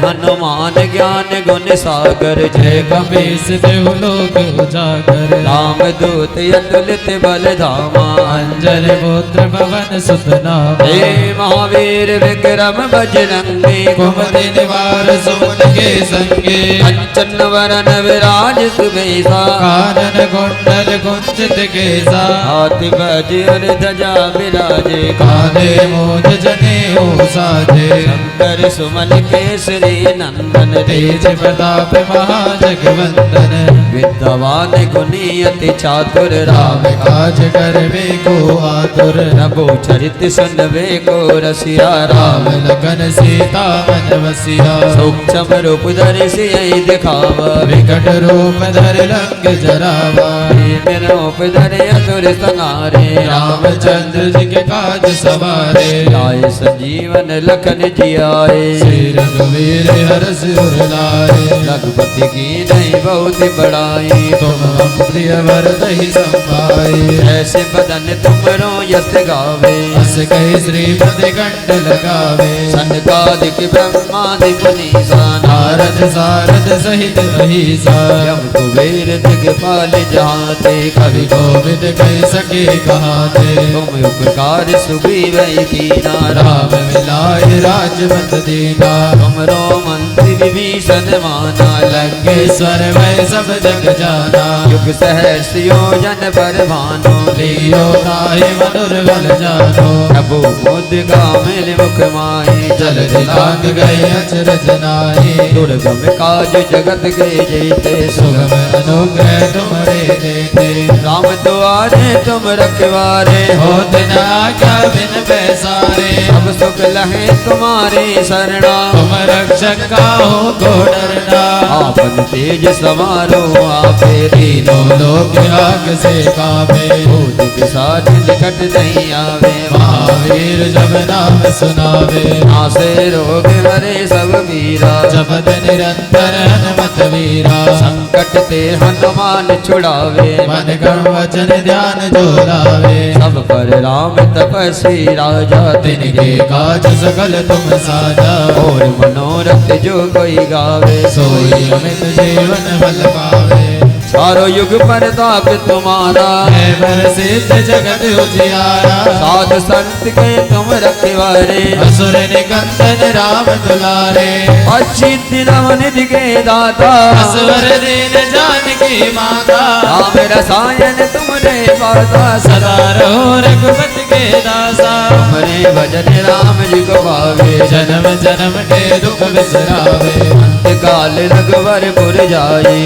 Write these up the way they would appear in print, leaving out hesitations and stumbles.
हनुमान ज्ञान गुण सागर। जय कपीस देव लोक उजागर। राम दूत अतुलित बल धामा। अंजन पुत्र पवन सुत नामा। हे महावीर विक्रम बजरंगी। कुमति निवार सुमति के संगे। कंचन वरन विराज सुबेसा। कानन कुंडल कुंचित केसा। हाथी बजर ध्वजा विराजे। कांधे मूंज जनेऊ साजे। शंकर सुमन केसरी नंदन। तेज प्रताप महाजगवंदन। विद्यावान गुणी अति चातुर। राम काज करवे को आतुर। प्रभु चरित सुनवे को रसिया। राम लखन सीता मन बसिया। सूक्ष्म रूप धरि सियहि दिखावा। विकट रूप धर लंक जरावा। भीम रूप धरि असुर संहारे। रामचंद्र जी के काज सवारे। लाए संजीवन लखन जियाए। श्री रघुवीर हरष उर लाए। रघुपति की नहीं बहुत बड़ाई। तुम हम प्रिय वरदहि संभाए। ऐसे बदन तुमरो यस गावे। हस कहि श्रीपति कंठ लगावे। सनकादिक ब्रह्मादि मुनीसा। नारद सारद सहित अहिसा। यम कुबेर दिगपाल जाते। कवि कोविद कह सके कहाते। तुम उपकार सुग्रीव कीना। राम मिलाए राजमत दीना। तुमरो मंत्री विभीषण माना। लंकेश्वर वै सब जग जाना। युग सहस्र योजन पर भानु। लियो ताहि मधुर बल जानो। प्रभु मुद्रिका मिल मुख माही। जल दिलांग गए अचरज नाहि। दुर्गम काज जगत के जेते। सुगम अनुग्रह तुम्हारे देते। राम द्वारे तुम रखवारे। होत न आज्ञा बिन पैसारे। सब सुख लहे तुम्हारे शरणा। तुम रक्षक काहू को डरना। आपन तेज समारो आपे। तीनों लोक आग से कांपे। भूत पिशाच निकट नहीं आवे। महावीर जब नाम सुनावे। नासे रोग मरे सब वीरा। जपत निरंतर हनुमत वीरा। संकट ते हनुमान छुड़ावे। मन कर्म वचन ध्यान जो लावे। सब पर राम तपस्वी राजा। तिनके काज सकल तुम साजा। और मनोरथ जो कोई गावे। सोई अमित जीवन फल पावे। चारों युग प्रताप तुम्हारा। है प्रसिद्ध जगत उजियारा। साधु संत के तुम रखवारे। असुर निकंदन राम दुलारे। अच्छी दिनव निधि के दाता। असवर दीन जानकी माता। राम रसायन तुमरे पाता। सदा रहो रघुपति के दासा। तुमरे भजन राम जी को पावे। जन्म जन्म के दुख बिसरावे। अंत काल रघुवर पुर जाए।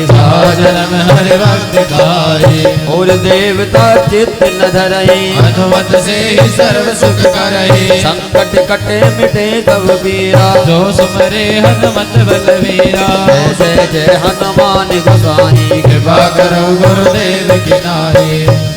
जन्म हरि भक्त गाये। और देवता चित्त न धरई। हनुमत से ही सर्व सुख करई। संकट कटे मिटे सब पीरा। जो सुमरे हनुमत बलवीरा। जय जय हनुमान गोसाई। कृपा करो गुरुदेव की नाई।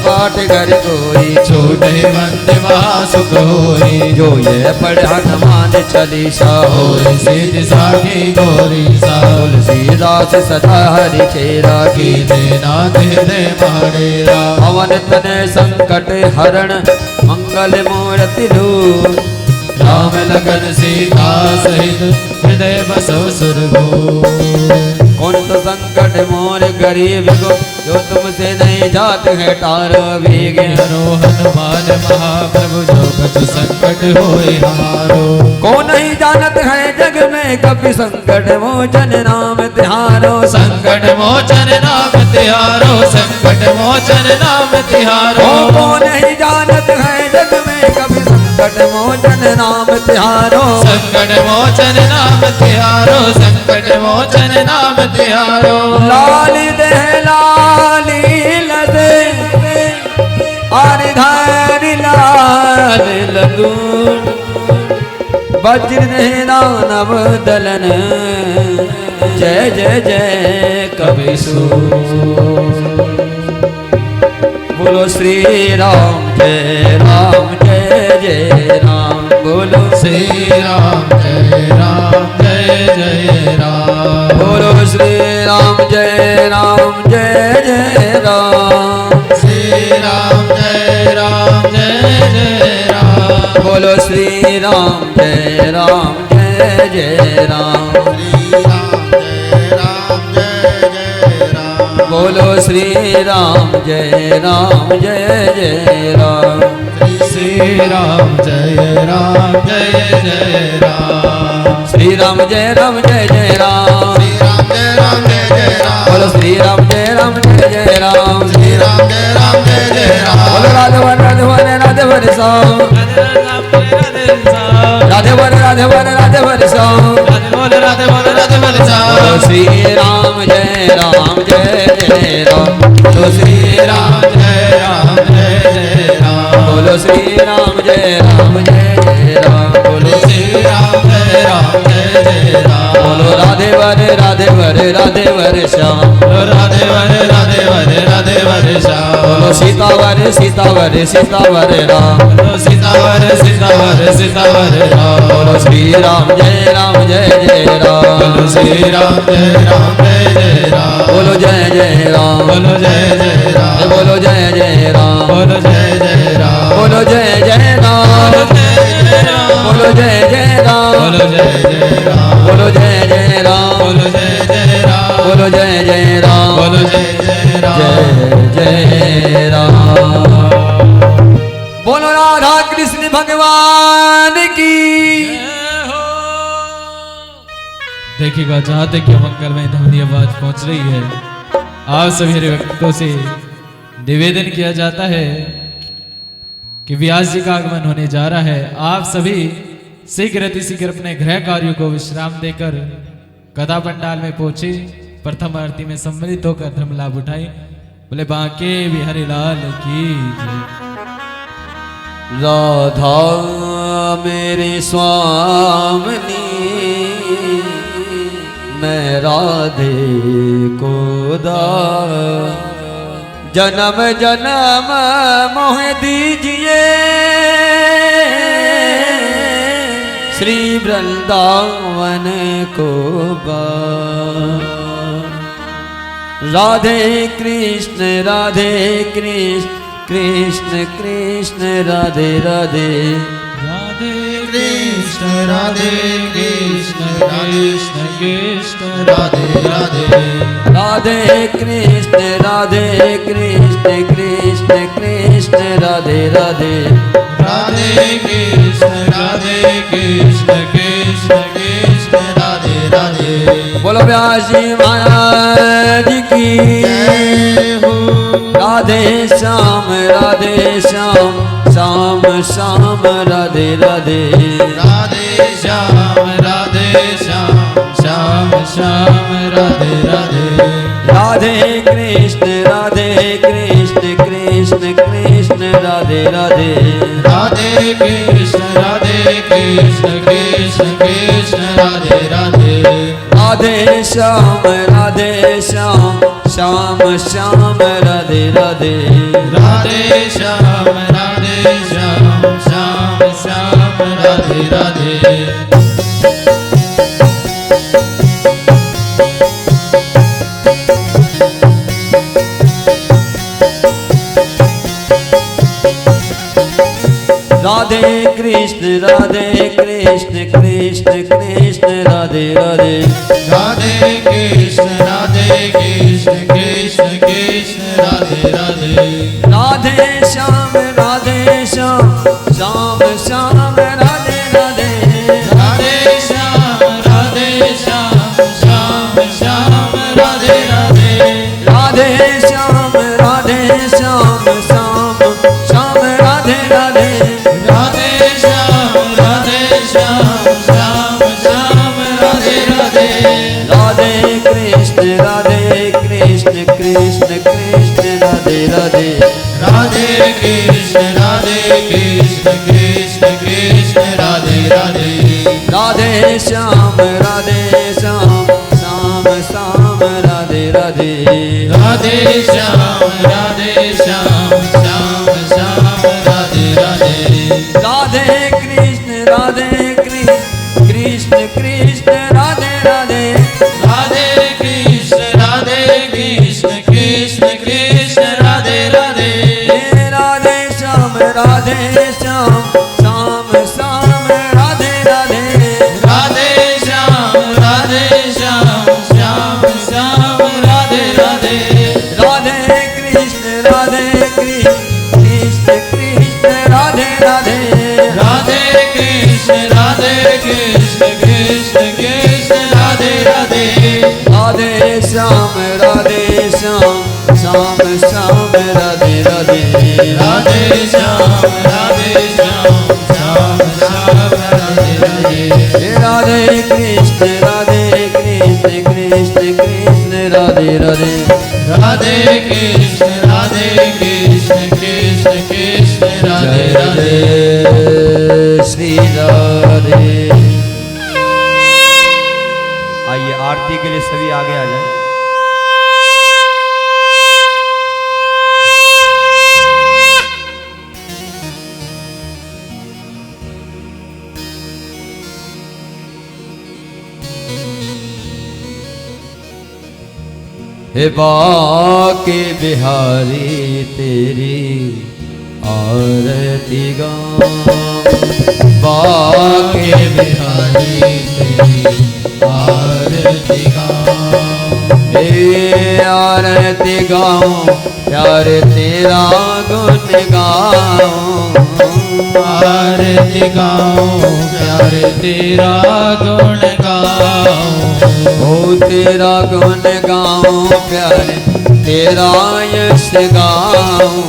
पाठ कर कोई। छूटे वंदे महासुख होई। जो ये पढ़े हनुमान चालीसा। होई सिद्धि साखी गौरी सा। तुलसीदास सदा हरि चेरा। कीने नाथ हृदय महाडेरा। पवन तनय संकट हरण। मंगल मूर्ति रूप। राम लखन सीता सहित हृदय बसो सुरभूप। कौन तो संकट मोर गरीब को। जो तुमसे नहीं जात है तारो भीगे। हरो हनुमान महाप्रभु जो कछु संकट होए हमारो। कौन नहीं जानत है जग में कपि संकट मोचन नाम तिहारो। संकट मोचन नाम तिहारो। संकट मोचन नाम तिहारो। कौन नहीं जानत है जग में कपि संकट मोचन नाम तिहारो। संकट मोचन नाम तिहारो। संकट मोचन नाम तिहारो। लाली दे लाली लदे। आरिधारी लाल लगू। वज्र ने दानव दलन। जय जय जय कबीसू। बोलो श्री राम जय राम जय जय राम। बोलो श्री राम जय राम जय जय राम। बोलो श्री राम जय राम जय जय राम। श्री राम जय राम जय जय राम। बोलो श्री राम जय राम जय जय राम। बोलो श्री राम जय राम जय जय राम। श्री राम जय राम जय जय राम। श्री राम जय राम जय जय राम। बोलो श्री राम जय राम जय जय राम। बोलो राधेवन राधेवन राधेवन श्याम। राधेवन राधेवन राधेवन श्याम। बोलो श्री राम जय राम जय जय राम। बोलो श्री राम जय राम जय जय राम। बोलो श्री राम जय राम जय जय राम। बोलो श्री राम जय राम जय जय राम। बोलो राधेवन राधेवन राधेवन श्याम। राधेवन राधेवन राधेवन श्याम। बोलो सीतावर सीतावर सीतावर राम। बोलो सीतावर सीतावर सीतावर राम। बोलो श्री राम जय जय राम। बोलो श्री राम जय जय राम। बोलो जय जय राम। बोलो जय जय राम। बोलो जय जय राम। बोलो जय जय राम। बोलो जय जय राम। बोलो जय जय राम। बोलो जय जय राम। बोलो जय जय राम। बोलो जय जय राम। बोलो जय जय राम। बोलो जय जय राम। जय जय राम। बोलो राधा कृष्ण भगवान की। देखिएगा जहाँ तक कि मंगलमय ध्वनि आवाज पहुंच रही है, आप सभी भक्तों से निवेदन किया जाता है कि व्यास जी का आगमन होने जा रहा है। आप सभी शीघ्र अतिशीघ्र अपने गृह कार्यों को विश्राम देकर कथा पंडाल में पहुंचे, प्रथम आरती में सम्मिलित होकर धर्म लाभ उठाए। बोले बांके बिहारी लाल की जय। राधा मेरी स्वामिनी, मैं राधे को जन्म जन्म मोह दीजिए, श्री वृंदावन को राधे कृष्ण कृष्ण कृष्ण राधे राधे। राधे कृष्ण कृष्ण कृष्ण राधे राधे। राधे कृष्ण कृष्ण कृष्ण राधे राधे। राधे कृष्ण कृष्ण कृष्ण राधे राधे। बोलो व्यास जी महाराज की जय हो। राधे श्याम श्याम श्याम राधे राधे। राधे श्याम श्याम श्याम राधे राधे। राधे कृष्ण कृष्ण कृष्ण राधे राधे। राधे कृष्ण कृष्ण कृष्ण राधे राधे। राधे श्याम श्याम श्याम राधे राधे। राधे श्याम श्याम श्याम राधे राधे। राधे कृष्ण कृष्ण कृष्ण राधे राधे। राधे कृष्ण कृष्ण कृष्ण राधे राधे। राधे श्याम श्याम श्याम राधे राधे। राधे श्याम श्याम श्याम राधे राधे। राधे श्याम श्याम श्याम राधे राधे। राधे श्याम श्याम श्याम राधे राधे। राधे कृष्ण कृष्ण कृष्ण राधे राधे। राधे कृष्ण कृष्ण कृष्ण राधे राधे। राधे श्याम श्याम श्याम राधे राधे। राधे श्याम श्याम श्याम राधे राधे। राधे कृष्ण कृष्ण कृष्ण राधे राधे। राधे कृष्ण कृष्ण कृष्ण राधे राधे। राधे श्याम श्याम श्याम राधे राधे। राधे श्याम राधे श्याम श्याम श्याम राधे राधे राधे कृष्ण कृष्ण कृष्ण राधे राधे राधे कृष्ण कृष्ण कृष्ण राधे राधे श्री राधे। आइए आरती के लिए सभी आगे आ जाए। हे बाके बिहारी तेरी आरती गाऊं, बाके बिहारी तेरी आरती गाऊं, हे आरती गाऊं प्यारे तेरा गुण गाऊं, आरती गाऊं प्यारे तेरा गुण गाऊं, ओ तेरा गुण गाऊं प्यारे तेरा यश गाऊं,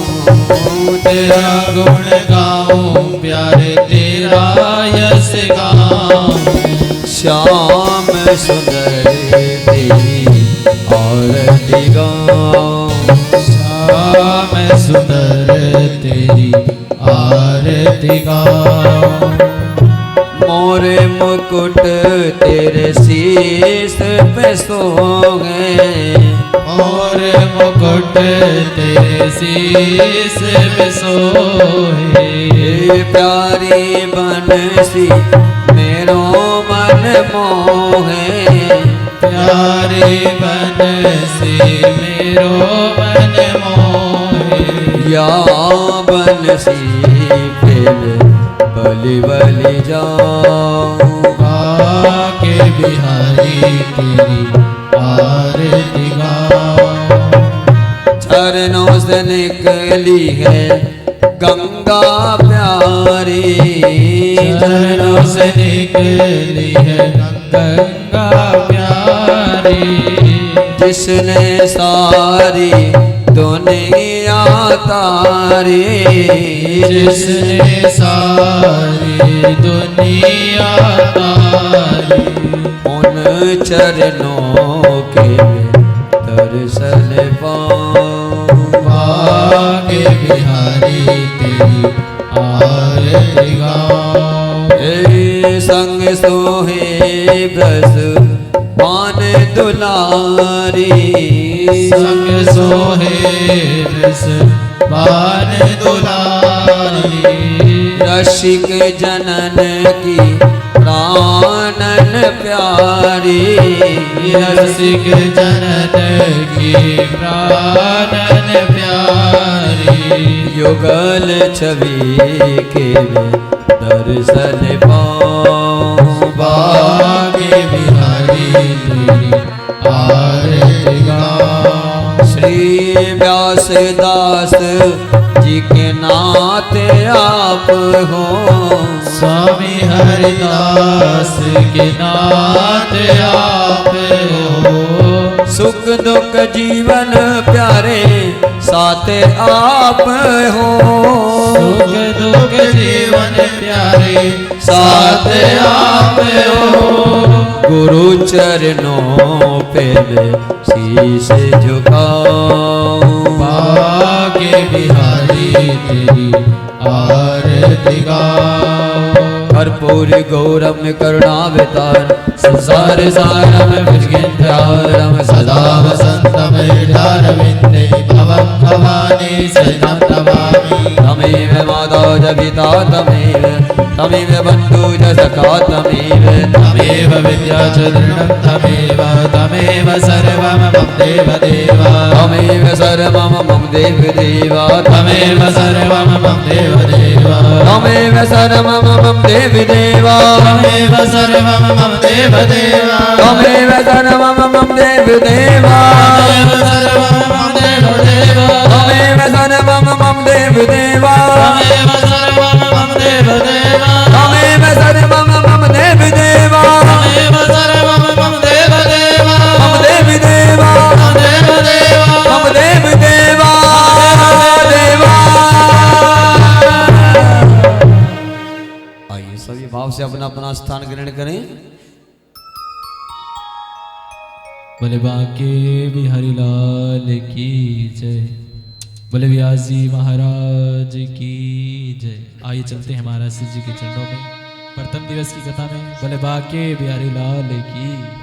तेरा गुण गाऊं प्यारे तेरा यश गाऊं, श्याम सुंदर तेरी आरती गाऊं, श्याम सुंदर तेरी आरती गाऊं, मोरे मुकुट तेरे शीश पे सोगे, और मुकुट तेरे शीश पे सोहे, प्यारी बंसी मेरो मन मोहे, प्यारे बंसी मेरो मन मोहे, या बंसी फिर बलि बलि जाऊं, बाके बिहारी तेरी आरती गाऊं, चरणों से निकली है गंगा प्यारी, चरणों से निकली है गंगा प्यारी, जिसने सारी दुनिया तारी, जिसने सारी दुनिया तारी, उन चरणों के दर्शन पाऊं, बाके बिहारी तेरी आरती गाऊं, हे संग सोहे ब्रज पान दुलारी, संग सोहे रस पान दुलारी, रसिक जनन की प्राणन प्यारी, रसिक जनन की प्राणन प्यारी, युगल छवि के दर्शन पाऊं, बाके बिहारी तेरी आरती गाऊं, श्री व्यास दास जी के नाथ आप हो, स्वामी हरिदास के नाथ आप हो, सुख दुख जीवन प्यारे साथ आप हो, सुख दुख जीवन प्यारे साथ आप हो, गुरु चरणों पे मैं शीश झुकाऊं, बाके बिहारी तेरी आरती गाऊं, कर्पूर गौरम करुणावतार संसार सारम भुजगेन्द्रारम सदा वसंतम हृदयारविंदे भवं भवानी शरणं नमामि, तमेव माता च पिता तमेव बन्धु च सखा तमेव तमेव विद्या च दृढं तमेव सर्वं मम देवदेव, तमेव सर्वं मम देवदेव तमेव सर्वं मम देवदेव, तमेव सर्वं मम देवदेव तमेव सर्वं मम देवदेव, तमेव सर्वं मम देवदेव तमेव सर्वं मम देवदेव, तमेव सर्वं मम देवदेव तमेव सर्वं मम देवदेव, तमेव सर्वं मम देवदेव तमेव सर्वं मम देवदेव, मम देवदेव मम देवदेव, मम देवदेव देवा बोले बांके बिहारी लाल की जय। बोले व्यास जी महाराज की जय। आइए चलते हैं महाराज शिव जी के चरणों में प्रथम दिवस की कथा में। बोले बांके बिहारी लाल की।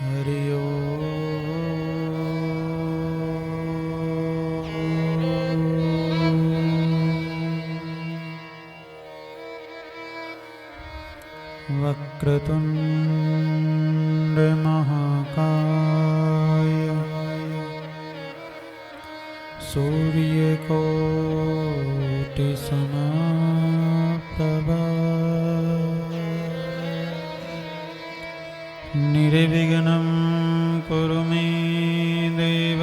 हरि वक्रतुंड महाकाय सूर्यकोटि समप्रभा निर्विघ्नं कुरु मे देव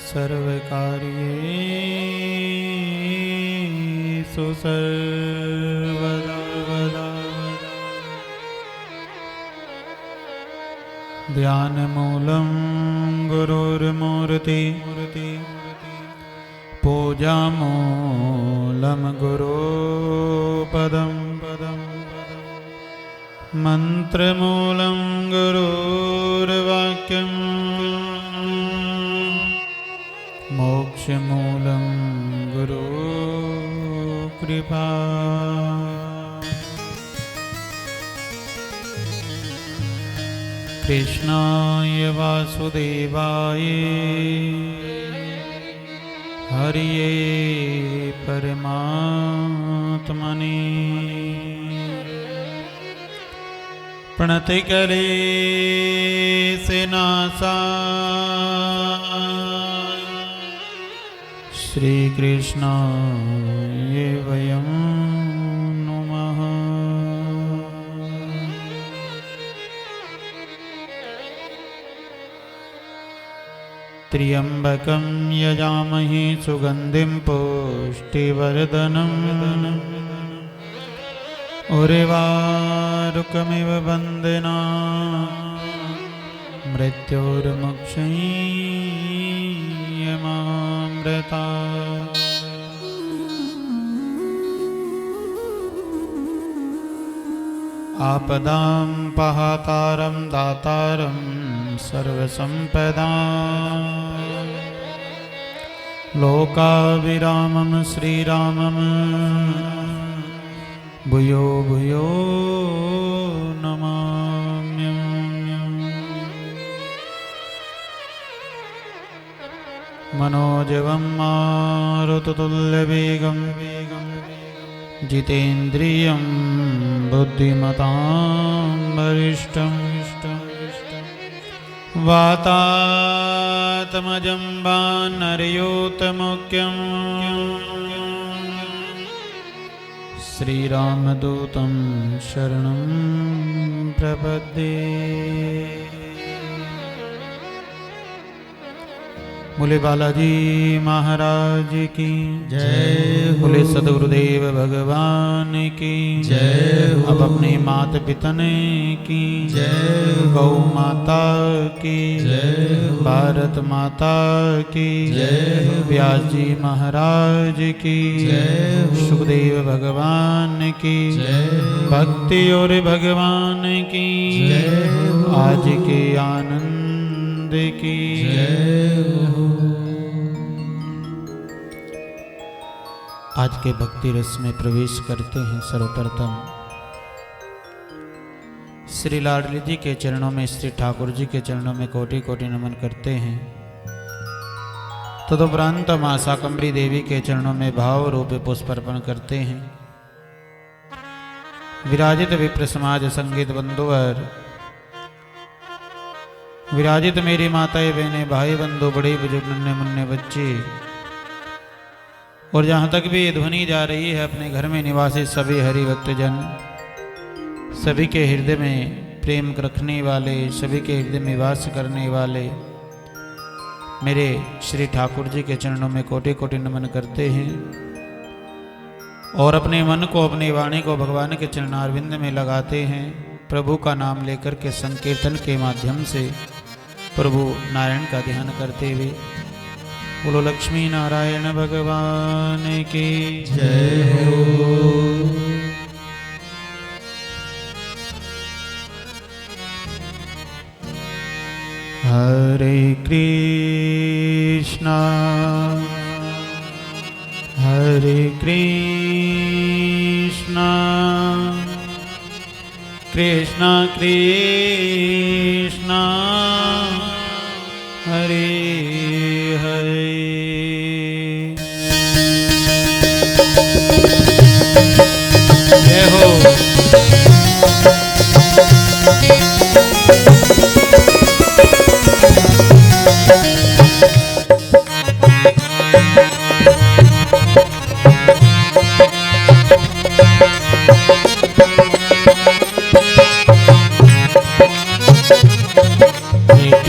सर्वकार्येषु सर्वदा। ध्यानमूलं गुरुर्मूर्ति पूजामूलं गुरुपदं मंत्रमूलं गुरुर्वाक्यं मोक्षमूलं गुरुकृपा। कृष्णाय वासुदेवाय हरिये परमात्मने प्रणतिकरे सेनासाय श्री कृष्णाय वयं नुमः। त्र्यंबकं यजामहे सुगंधिं पुष्टिवर्धनम् उर्वारुकमिव वन्दना मृत्योर्मुक्षयमामृता। आपदां पहातारं दातारं सर्वसम्पदां लोकाभिरामं श्रीरामं भूयो भूयो नमाम्यहम्। मनोजवं मारुततुल्यवेगं जितेन्द्रियं बुद्धिमतां वरिष्ठं वातात्मजं वानरयूतमुख्यम् श्रीरामदूतं शरणं प्रपद्ये। बोले बालाजी महाराज की जय। बोले सदगुरुदेव भगवान की जय। अब अपने माता पितने की जय। गौ माता की जय। भारत माता की जय। व्यास जी महाराज की जय। सुखदेव भगवान की जय। भक्ति और भगवान की जय। आज के आनंद की आज के भक्ति रस में प्रवेश करते हैं। सर्वप्रथम श्री लाडली जी के चरणों में, श्री ठाकुर जी के चरणों में कोटि कोटि नमन करते हैं। तदुपरांत मां शाकंभरी देवी के चरणों में भाव रूप पुष्प अर्पण करते हैं। विराजित विप्र समाज संगीत बंधुवर, विराजित मेरी माताएं बहनें भाई बंधु बड़े बुजुर्ग नन्हे मुन्ने बच्चे, और जहाँ तक भी ये ध्वनि जा रही है अपने घर में निवासी सभी हरि भक्तजन, सभी के हृदय में प्रेम रखने वाले, सभी के हृदय में वास करने वाले मेरे श्री ठाकुर जी के चरणों में कोटि कोटि नमन करते हैं और अपने मन को अपनी वाणी को भगवान के चरणारविंद में लगाते हैं। प्रभु का नाम लेकर के संकीर्तन के माध्यम से प्रभु नारायण का ध्यान करते हुए बोलो लक्ष्मी नारायण भगवान की जय हो। हरे कृष्णा हरे कृष्णा कृष्णा कृष्णा हरे हरे। जय हो।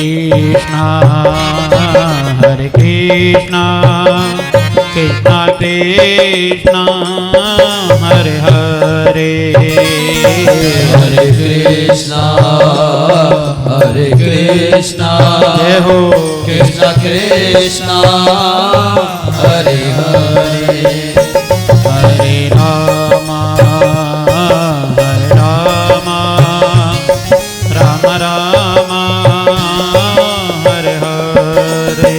कृष्णा हरे कृष्णा कृष्णा कृष्णा हरे हरे। हरे कृष्णा जय हो। कृष्णा कृष्णा हरे हरे। हरे रामा राम रामा हरे हरे।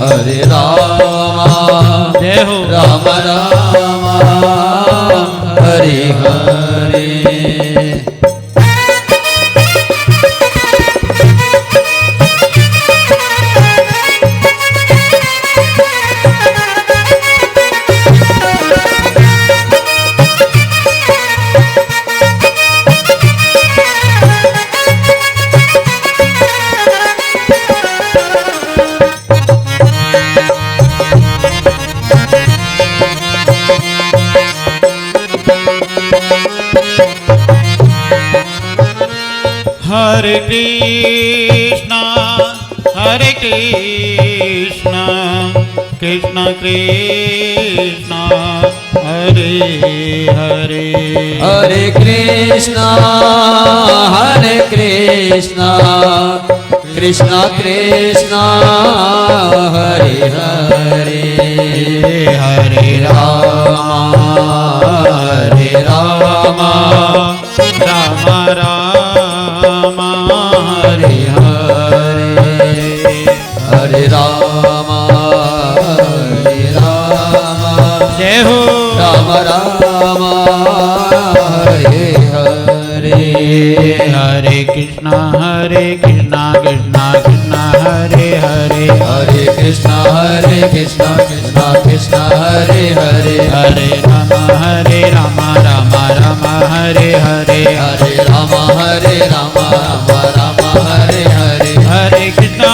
हरे रामा जय हो। राम रामा हरे हरे। हरे कृष्णा कृष्णा कृष्णा हरे हरे। हरे कृष्णा कृष्णा कृष्णा हरे हरे। हरे रामा राम राम हरे हरे। हरे रामा जय हो। राम रामा हरे हरे। हरे कृष्णा कृष्णा कृष्णा हरे हरे। हरे कृष्णा कृष्णा कृष्णा हरे हरे। हरे राम राम हरे हरे। हरे राम राम हरे हरे। हरे कृष्णा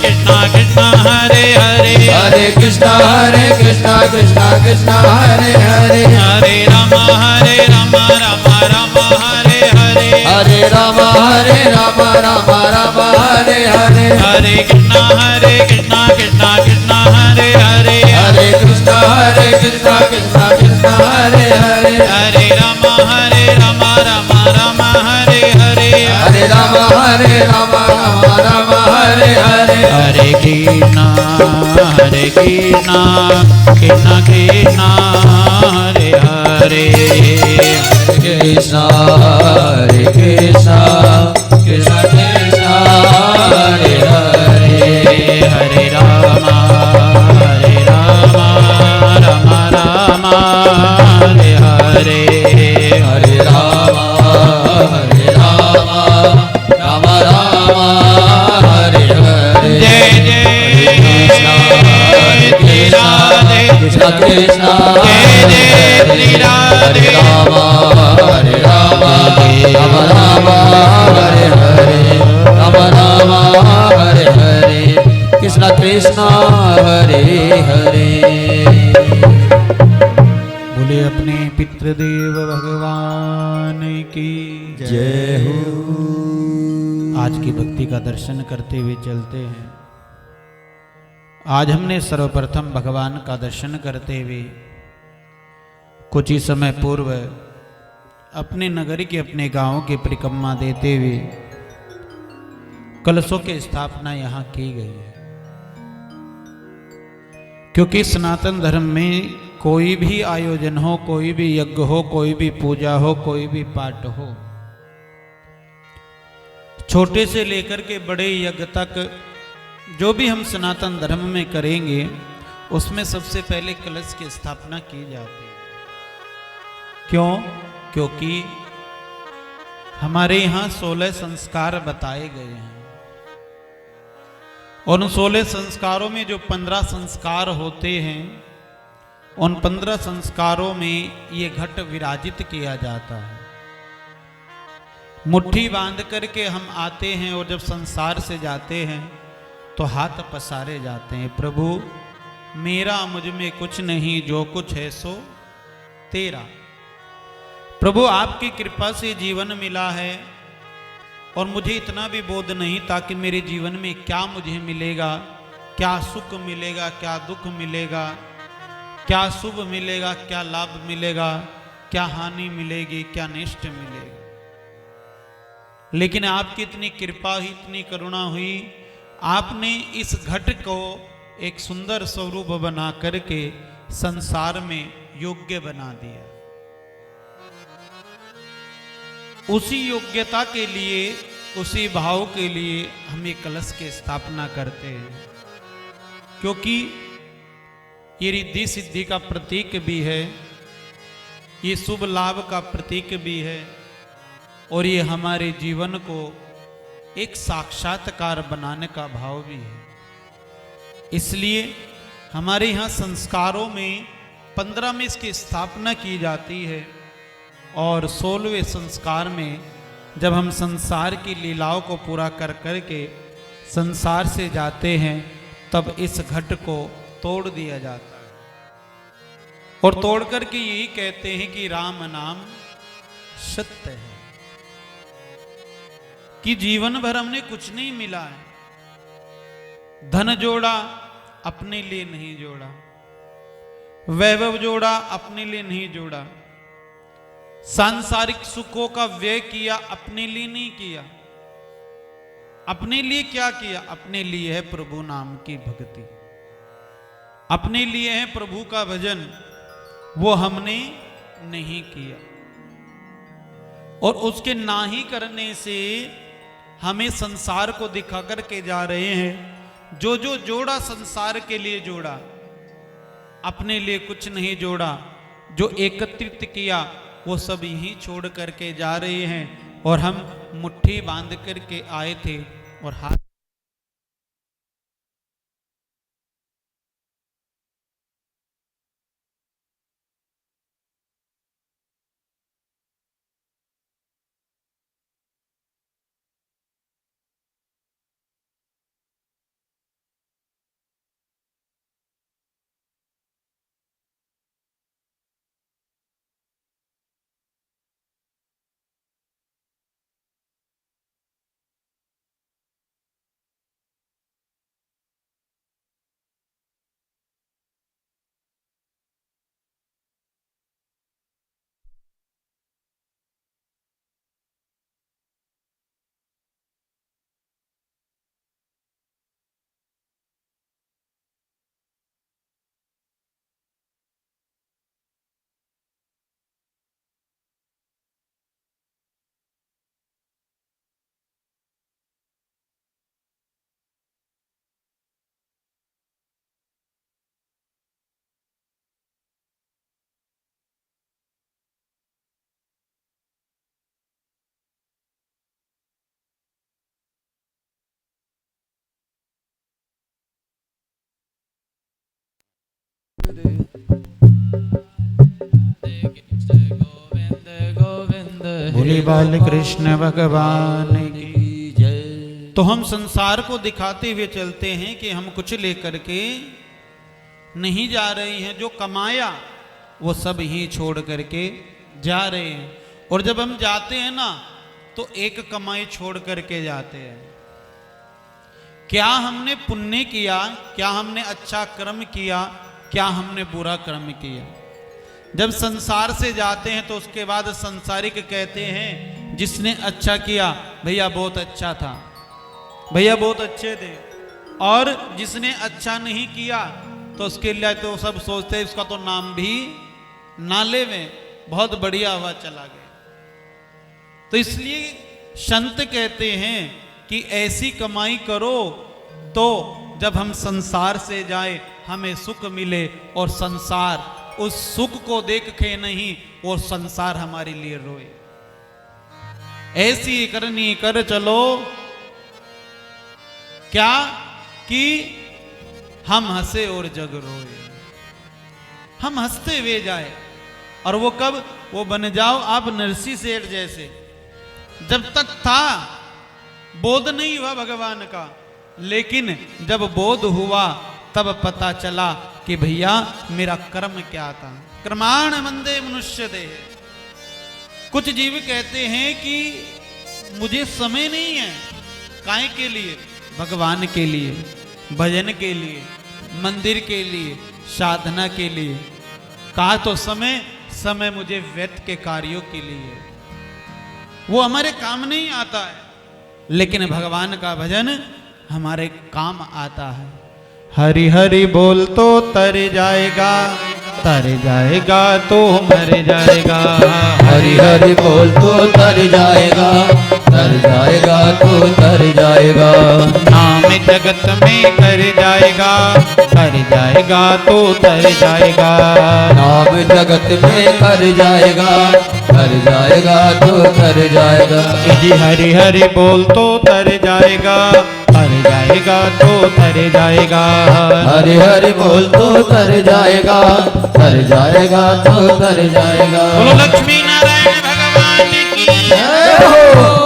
कृष्णा कृष्णा हरे हरे। हरे कृष्णा कृष्णा कृष्णा हरे हरे। हरे राम हरे हरे। हरे राम हरे हरे। हरे कृष्णा कृष्णा कृष्णा हरे हरे। हरे कृष्णा कृष्णा हरे हरे। हरे राम हरे हरे। हरे राम हरे हरे। हरे कृष्णा कृष्णा कृष्णा हरे हरे। कृष्णा कृष्णा कृष्णा हरे हरे। हरे राम राम हरे हरे। हरे राम राम हरे हरे। जय जय कृष्णा कृष्ण जय जय श्री हरे राधे राम राम राम हरे हरे राम राम हरे हरे कृष्ण कृष्ण हरे हरे। बोले अपने पितृदेव भगवान की जय हो। आज की भक्ति का दर्शन करते हुए चलते हैं। आज हमने सर्वप्रथम भगवान का दर्शन करते हुए कुछ ही समय पूर्व अपने नगर के अपने गांव की परिक्रमा देते हुए कलशों की स्थापना यहाँ की गई है, क्योंकि सनातन धर्म में कोई भी आयोजन हो, कोई भी यज्ञ हो, कोई भी पूजा हो, कोई भी पाठ हो, छोटे से लेकर के बड़े यज्ञ तक जो भी हम सनातन धर्म में करेंगे उसमें सबसे पहले कलश की स्थापना की जाती है। क्यों? क्योंकि हमारे यहाँ 16 संस्कार बताए गए हैं। उन 16 संस्कारों में जो 15 संस्कार होते हैं, उन 15 संस्कारों में ये घट विराजित किया जाता है। मुट्ठी बांध करके हम आते हैं और जब संसार से जाते हैं तो हाथ पसारे जाते हैं, प्रभु मेरा मुझ में कुछ नहीं, जो कुछ है सो तेरा। प्रभु आपकी कृपा से जीवन मिला है और मुझे इतना भी बोध नहीं था कि मेरे जीवन में क्या मुझे मिलेगा, क्या सुख मिलेगा, क्या दुख मिलेगा, क्या शुभ मिलेगा, क्या लाभ मिलेगा, क्या हानि मिलेगी, क्या निष्ठ मिलेगा। लेकिन आपकी इतनी कृपा हुई, इतनी करुणा हुई, आपने इस घट को एक सुंदर स्वरूप बना करके संसार में योग्य बना दिया। उसी योग्यता के लिए, उसी भाव के लिए हम ये कलश की स्थापना करते हैं, क्योंकि ये रिद्धि सिद्धि का प्रतीक भी है, ये शुभ लाभ का प्रतीक भी है और ये हमारे जीवन को एक साक्षात्कार बनाने का भाव भी है। इसलिए हमारे यहाँ संस्कारों में 15 में इसकी स्थापना की जाती है और 16वें संस्कार में जब हम संसार की लीलाओं को पूरा कर करके संसार से जाते हैं तब इस घट को तोड़ दिया जाता है और तोड़ करके यही कहते हैं कि राम नाम सत्य है, कि जीवन भर हमने कुछ नहीं मिला है। धन जोड़ा अपने लिए नहीं जोड़ा, वैभव जोड़ा अपने लिए नहीं जोड़ा, सांसारिक सुखों का व्यय किया अपने लिए नहीं किया। अपने लिए क्या किया? अपने लिए है प्रभु नाम की भक्ति, अपने लिए है प्रभु का भजन, वो हमने नहीं किया। और उसके ना ही करने से हमें संसार को दिखा करके जा रहे हैं। जो जो जोड़ा संसार के लिए जोड़ा, अपने लिए कुछ नहीं जोड़ा। जो एकत्रित किया वो सब यही छोड़ करके जा रहे हैं और हम मुट्ठी बांध करके आए थे और हाथ बोले बाल कृष्ण भगवान की। जय। तो हम संसार को दिखाते हुए चलते हैं कि हम कुछ लेकर के नहीं जा रहे हैं, जो कमाया वो सब ही छोड़ करके जा रहे हैं। और जब हम जाते हैं ना तो एक कमाई छोड़ करके जाते हैं। क्या हमने पुण्य किया, क्या हमने अच्छा कर्म किया, क्या हमने बुरा कर्म किया। जब संसार से जाते हैं तो उसके बाद संसारिक कहते हैं जिसने अच्छा किया भैया बहुत अच्छा था, भैया बहुत अच्छे थे। और जिसने अच्छा नहीं किया तो उसके लिए तो सब सोचते हैं उसका तो नाम भी नाले में, बहुत बढ़िया हुआ चला गया। तो इसलिए संत कहते हैं कि ऐसी कमाई करो तो जब हम संसार से जाए हमें सुख मिले, और संसार उस सुख को देख के नहीं और संसार हमारे लिए रोए। ऐसी करनी कर चलो क्या कि हम हंसे और जग रोए। हम हंसते हुए जाए, और वो कब, वो बन जाओ आप नरसी सेठ जैसे। जब तक था बोध नहीं हुआ भगवान का, लेकिन जब बोध हुआ तब पता चला कि भैया मेरा कर्म क्या था। कर्माण मंदे मनुष्य देह। कुछ जीव कहते हैं कि मुझे समय नहीं है, काहे के लिए, भगवान के लिए, भजन के लिए, मंदिर के लिए, साधना के लिए। कहा तो समय, समय मुझे व्यर्थ के कार्यों के लिए, वो हमारे काम नहीं आता है। लेकिन भगवान का भजन हमारे काम आता है। हरि हरि बोल तो तर जाएगा, तर जाएगा तो मर जाएगा। हरि हरि बोल तो तर जाएगा, तर जाएगा तो तर जाएगा। नाम जगत में कर जाएगा, कर जाएगा तो तर जाएगा। नाम जगत में कर जाएगा, कर जाएगा तो तर जाएगा। जी हरि हरि बोल तो तर जाएगा, तर जाएगा तो तर जाएगा। हरि हरि बोल तो तर जाएगा, तर जाएगा तो तर जाएगा। बोलो लक्ष्मी नारायण भगवान की जय हो।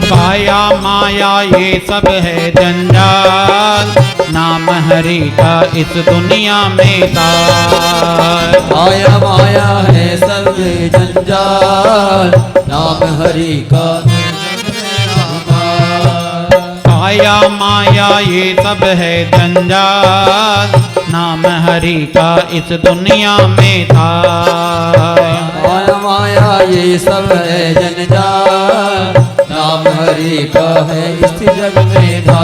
काया माया ये सब है जंजाल, नाम हरि का इस दुनिया में ताल। माया माया है सब जंजाल, नाम हरि का काया माया ये सब है जंजाल, नाम हरि का इस दुनिया में ताल। माया माया ये सब है जंजाल, नाम हरि का है इस जग में था।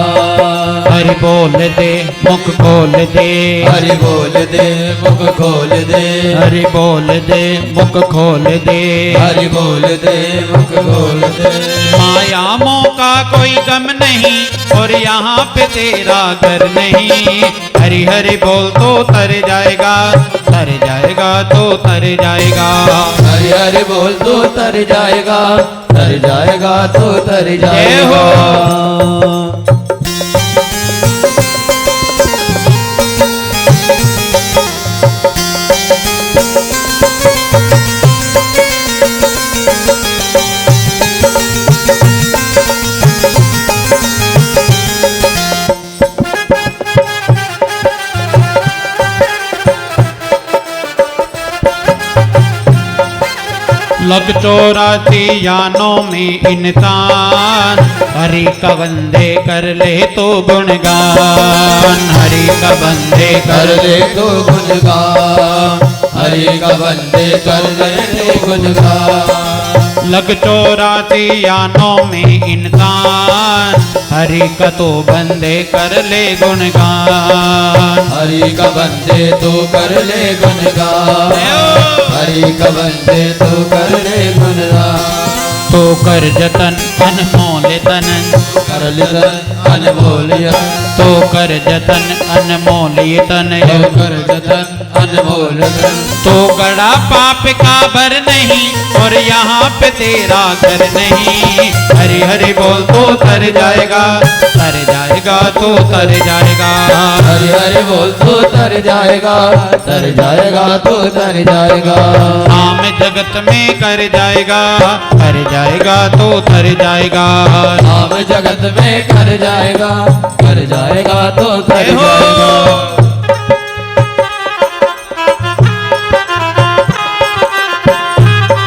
हरि बोल दे मुख खोल दे, हरि बोल दे मुख खोल दे, हरि बोल दे मुख खोल दे, हरि बोल दे मुख खोल दे। माया मोह का कोई गम नहीं और यहाँ पे तेरा घर नहीं। हरि हरि बोल तो तर जाएगा, तर जाएगा तो तर जाएगा। हरि हरि बोल तो तर जाएगा, तर जाएगा तो तर जाएगा। लग 84 यानों में इंसान, हरि का बंदे कर ले तो गुणगान। हरि का बंदे कर ले तो गुणगान, हरि का बंदे कर ले तो गुणगान। लग 84 यानों में इंसान, हरि का तो बंदे कर ले गुणगान। हरि का बंदे तो कर ले गुणगान, हरि का बंदे तो कर ले गुणगान। तो कर जतन अनमोल तन, कर जतन अनमोल तन, तो कर जतन अनमोल तन, तो कर जतन अनमोल तन। तो गड़ा पाप का भर नहीं और यहाँ पे तेरा घर नहीं। हरि हरि बोल तो तर जाएगा, तर जाएगा तो तर जाएगा। हरि हरि बोल तो तर जाएगा, तर जाएगा तो तर जाएगा। नाम जगत में कर जाएगा, कर जाएगा तो तर जाएगा। नाम जगत में कर जाएगा, कर जाएगा तो तर जाएगा।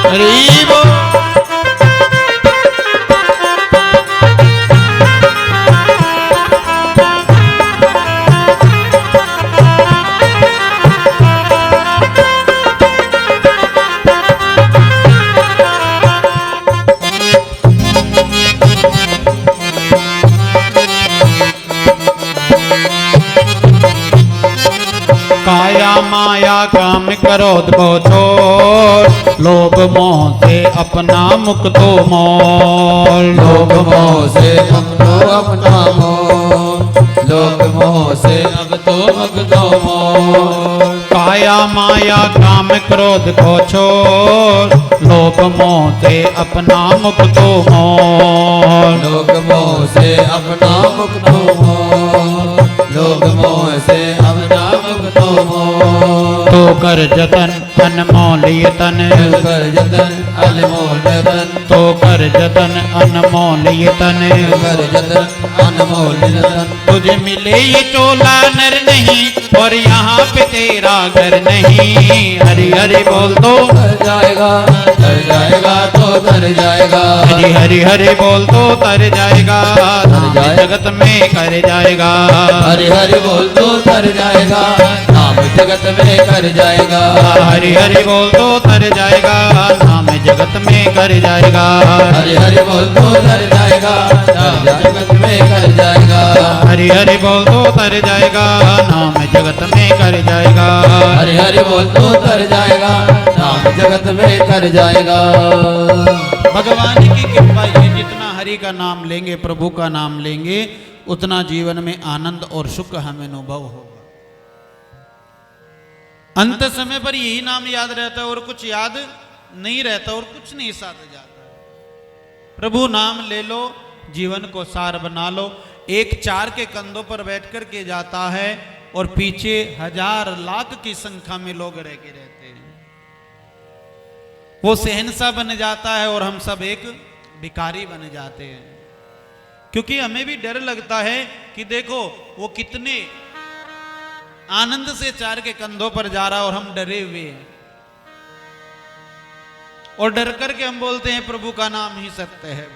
हरि बोल। काया माया काम क्रोध को छोड़, लोभ मोह से अपना मुख तो मोल। लोभ मोह से अब तो अपना मोल, लोभ मोह से अब तो मुख तो मोल। काया माया काम क्रोध को छोड़, लोभ मोह से अपना मुख तो मोल। लोभ मोह से अपना मुख तो मोल, लोभ मोह से अपना मुख तो मोल। तो कर जतन अनमोल ये तन, तो कर जतन अनमोल तन, तो कर जतन अनमोल ये तन, तो कर जतन अनमोल तन। तुझे मिले ये चोला नर नहीं और यहाँ पे तेरा घर नहीं। हरि हरि बोल तो तर जाएगा, तर जाएगा तो तर जाएगा। हरि हरि हरि बोल तो तर जाएगा, नाम जाएगा। जगत में कर जाएगा। हरि हरि बोल तो तर जाएगा, नाम जगत में कर जाएगा। हरि हरि बोल तो तर जाएगा, नाम जगत में कर जाएगा। हरि हरि बोल तो तर जाएगा, नाम जगत में कर जाएगा। हरि हरि बोल तो तर जाएगा, नाम जगत में कर जाएगा। हरि हरि बोल तो तर जाएगा, नाम जगत में कर जाएगा। भगवान की कृपा ये जितना हरि का नाम लेंगे, प्रभु का नाम लेंगे, उतना जीवन में आनंद और सुख हमें अनुभव होगा। अंत समय पर यही नाम याद रहता है और कुछ याद नहीं रहता और कुछ नहीं साथ जाता। प्रभु नाम ले लो, जीवन को सार बना लो। एक चार के कंधों पर बैठ कर के जाता है और पीछे हजार लाख की संख्या में लोग रह के रहते हैं। वो शहंशाह बन जाता है और हम सब एक भिखारी बन जाते हैं। क्योंकि हमें भी डर लगता है कि देखो वो कितने आनंद से चार के कंधों पर जा रहा है और हम डरे हुए हैं। और डर करके हम बोलते हैं प्रभु का नाम ही सत्य है।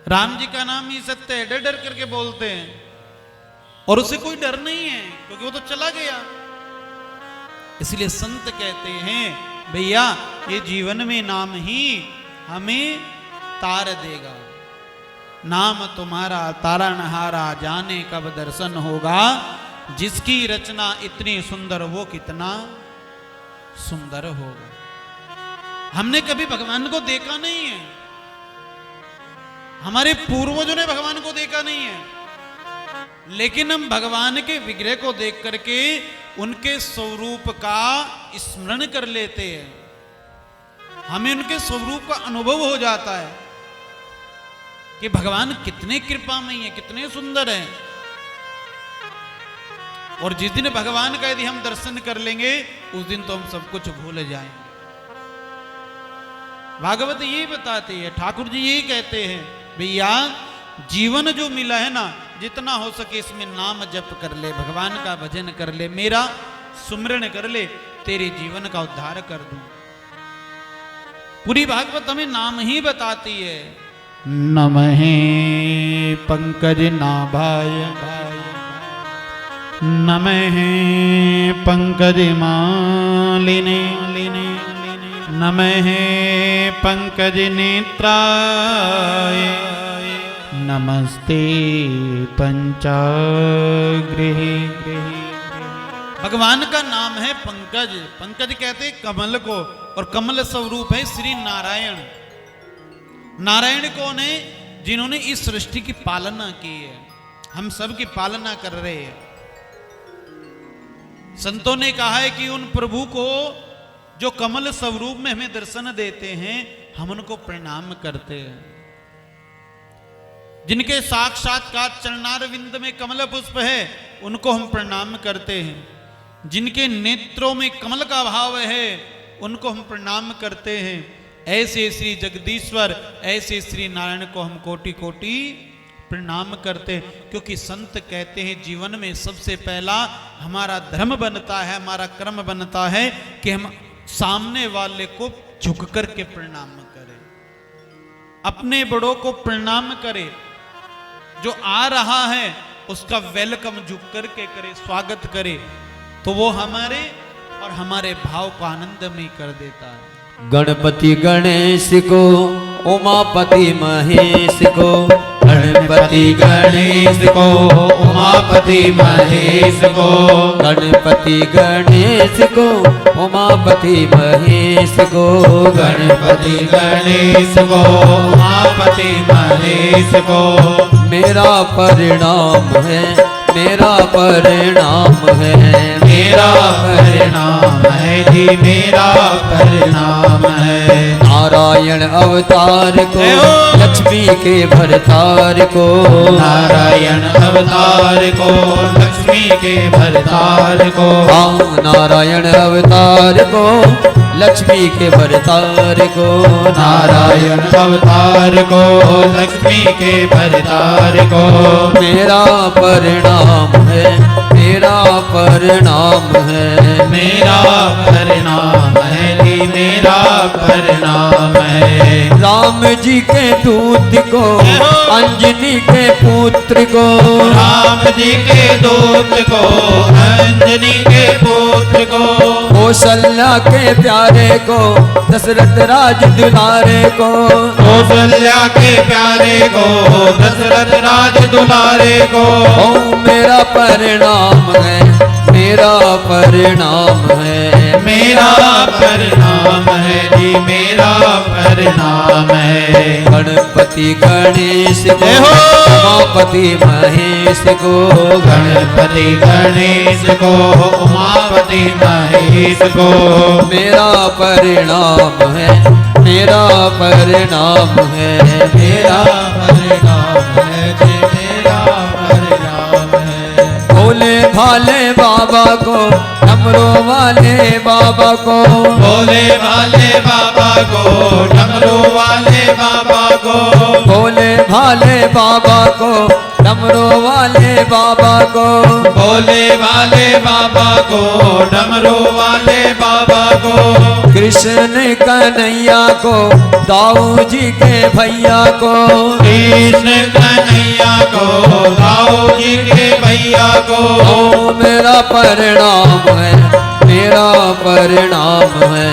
राम जी का नाम ही सत्य है, डर डर करके बोलते हैं और उसे कोई डर नहीं है क्योंकि वो तो चला गया। इसलिए संत कहते हैं भैया ये जीवन में नाम ही हमें तार देगा। नाम तुम्हारा तारनहारा, जाने कब दर्शन होगा। जिसकी रचना इतनी सुंदर वो कितना सुंदर होगा। हमने कभी भगवान को देखा नहीं है, हमारे पूर्वजों ने भगवान को देखा नहीं है, लेकिन हम भगवान के विग्रह को देख करके उनके स्वरूप का स्मरण कर लेते हैं। हमें उनके स्वरूप का अनुभव हो जाता है कि भगवान कितने कृपामय हैं, कितने सुंदर हैं। और जिस दिन भगवान का यदि हम दर्शन कर लेंगे उस दिन तो हम सब कुछ भूल जाएंगे। भागवत यही बताते हैं, ठाकुर जी यही कहते हैं भैया जीवन जो मिला है ना, जितना हो सके इसमें नाम जप कर ले, भगवान का भजन कर ले, मेरा सुमिरन कर ले, तेरे जीवन का उद्धार कर दूं। पूरी भागवत हमें नाम ही बताती है। नमहे पंकज नाभाय, नमहे पंकज मालिने, नमः पंकज नेत्राय नमस्ते पंचाग्रहे। भगवान का नाम है पंकज। पंकज कहते हैं कमल को, और कमल स्वरूप है श्री नारायण। नारायण कौन है? जिन्होंने इस सृष्टि की पालना की है, हम सब की पालना कर रहे हैं। संतों ने कहा है कि उन प्रभु को जो कमल स्वरूप में हमें दर्शन देते हैं, हम उनको प्रणाम करते हैं। जिनके साक्षात्कार चरणारविंद में कमल पुष्प है, उनको हम प्रणाम करते हैं। जिनके नेत्रों में कमल का भाव है, उनको हम प्रणाम करते हैं। ऐसे श्री जगदीश्वर, ऐसे श्री नारायण को हम कोटि कोटि प्रणाम करते हैं। क्योंकि संत कहते हैं जीवन में सबसे पहला हमारा धर्म बनता है, हमारा कर्म बनता है कि हम सामने वाले को झुक करके प्रणाम करें, अपने बड़ों को प्रणाम करें। जो आ रहा है उसका वेलकम झुक करके करे, स्वागत करे, तो वो हमारे और हमारे भाव को आनंदमय कर देता है। गणपति गणेश को, उमापति महेश को, गणपति गणेश को, उमापति महेश को, गणपति गणेश को, उमापति महेश को, गणपति गणेश को, उमापति महेश को। मेरा परिणाम है, मेरा परिणाम है, मेरा परिणाम है जी, मेरा परिणाम है। नारायण अवतार को, लक्ष्मी के भरतार को, नारायण अवतार को, लक्ष्मी के भरतार को। हाँ, नारायण अवतार को, लक्ष्मी के भरतार को, नारायण अवतार को, लक्ष्मी के भरतार को। मेरा परिणाम है, मेरा परिणाम है, मेरा परिणाम है जी, मेरा परिणाम है। राम जी के दूत को, अंजनी के पुत्र को, राम जी के दूत को, अंजनी के पुत्र को, कौशल्या के प्यारे को, दशरथ राज दुलारे को, कौशल्या के प्यारे को, दशरथ राज दुलारे को। ओ मेरा परिणाम है, मेरा परिणाम है, मेरा परिणाम है जी, मेरा परिणाम है। गणपति गणेश को, उमापति महेश को, गणपति गणेश को, उमापति महेश को। मेरा परिणाम है, मेरा परिणाम है, मेरा परिणाम है जी, मेरा परिणाम है। भोले भाले बाबा को, डमरू वाले बाबा को, भोले भाले बाबा को, डमरू वाले बाबा को, भोले भाले बाबा को, डमरू वाले बाबा को, भोले भाले बाबा को, डमरू वाले बाबा को। कृष्ण कन्हैया को, दाऊ जी के भैया को, कृष्ण कन्हैया को, दाऊ जी के भैया को। ओ मेरा परिणाम है, मेरा परिणाम है,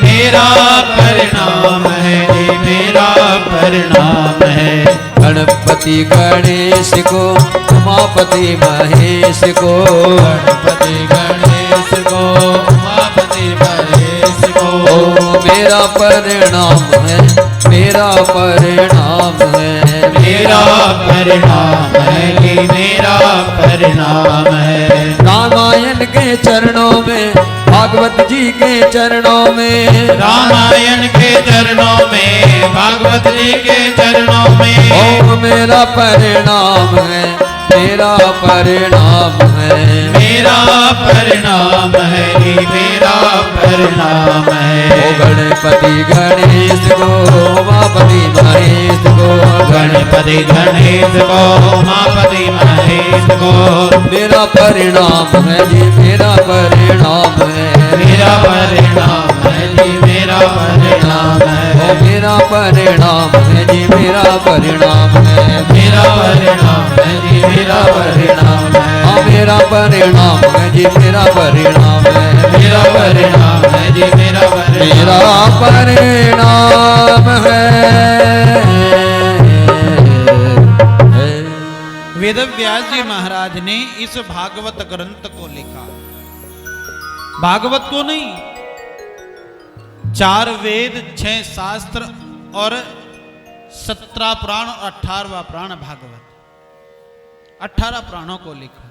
मेरा परिणाम है जी, मेरा परिणाम है। गणपति गणेश को, उमापति महेश को, गणपति गणेश को, उमापति महेश को। ओ मेरा परिणाम है, मेरा परिणाम है, मेरा परिणाम है कि मेरा परिणाम है। रामायण के चरणों में, भागवत जी के चरणों में, रामायण के चरणों में, भागवत जी के चरणों में। ओ मेरा परिणाम है, मेरा परिणाम है, मेरा परिणाम है जी, मेरा परिणाम है। ओ गणपति गणेश को, उमापति महेश को, गणपति गणेश को, उमापति महेश को। मेरा परिणाम है जी, मेरा परिणाम है, मेरा परिणाम है जी, मेरा परिणाम है। ओ मेरा परिणाम है जी, मेरा परिणाम है, मेरा परिणाम है जी, मेरा परिणाम है। हाँ मेरा परिणाम है जी, मेरा परिणाम है, मेरा परिणाम है जी, मेरा परिणाम मेरा परिणाम है। वेद व्यास जी महाराज ने इस भागवत ग्रंथ को लिखा, भागवत को नहीं, 4 वेद 6 शास्त्र और 17 पुराण और 18वां पुराण भागवत, 18 पुराणों को लिखा।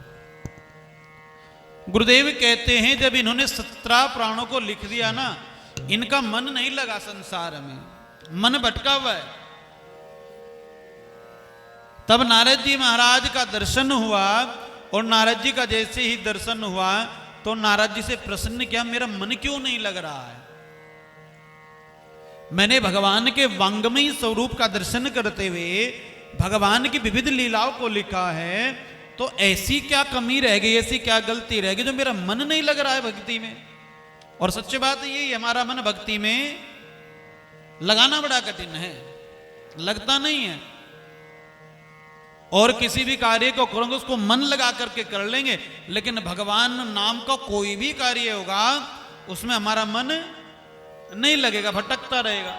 गुरुदेव कहते हैं जब इन्होंने 17 पुराणों को लिख दिया ना, इनका मन नहीं लगा संसार में, मन भटका हुआ है। तब नारद जी महाराज का दर्शन हुआ और नारद जी का जैसे ही दर्शन हुआ तो नारद जी से प्रश्न किया, मेरा मन क्यों नहीं लग रहा है? मैंने भगवान के वांगमयी स्वरूप का दर्शन करते हुए भगवान की विविध लीलाओं को लिखा है, तो ऐसी क्या कमी रह गई, ऐसी क्या गलती रह गई जो मेरा मन नहीं लग रहा है भक्ति में? और सच्ची बात यही, हमारा मन भक्ति में लगाना बड़ा कठिन है, लगता नहीं है। और किसी भी कार्य को करोगे उसको मन लगा करके कर लेंगे, लेकिन भगवान नाम का कोई भी कार्य होगा उसमें हमारा मन नहीं लगेगा, भटकता रहेगा।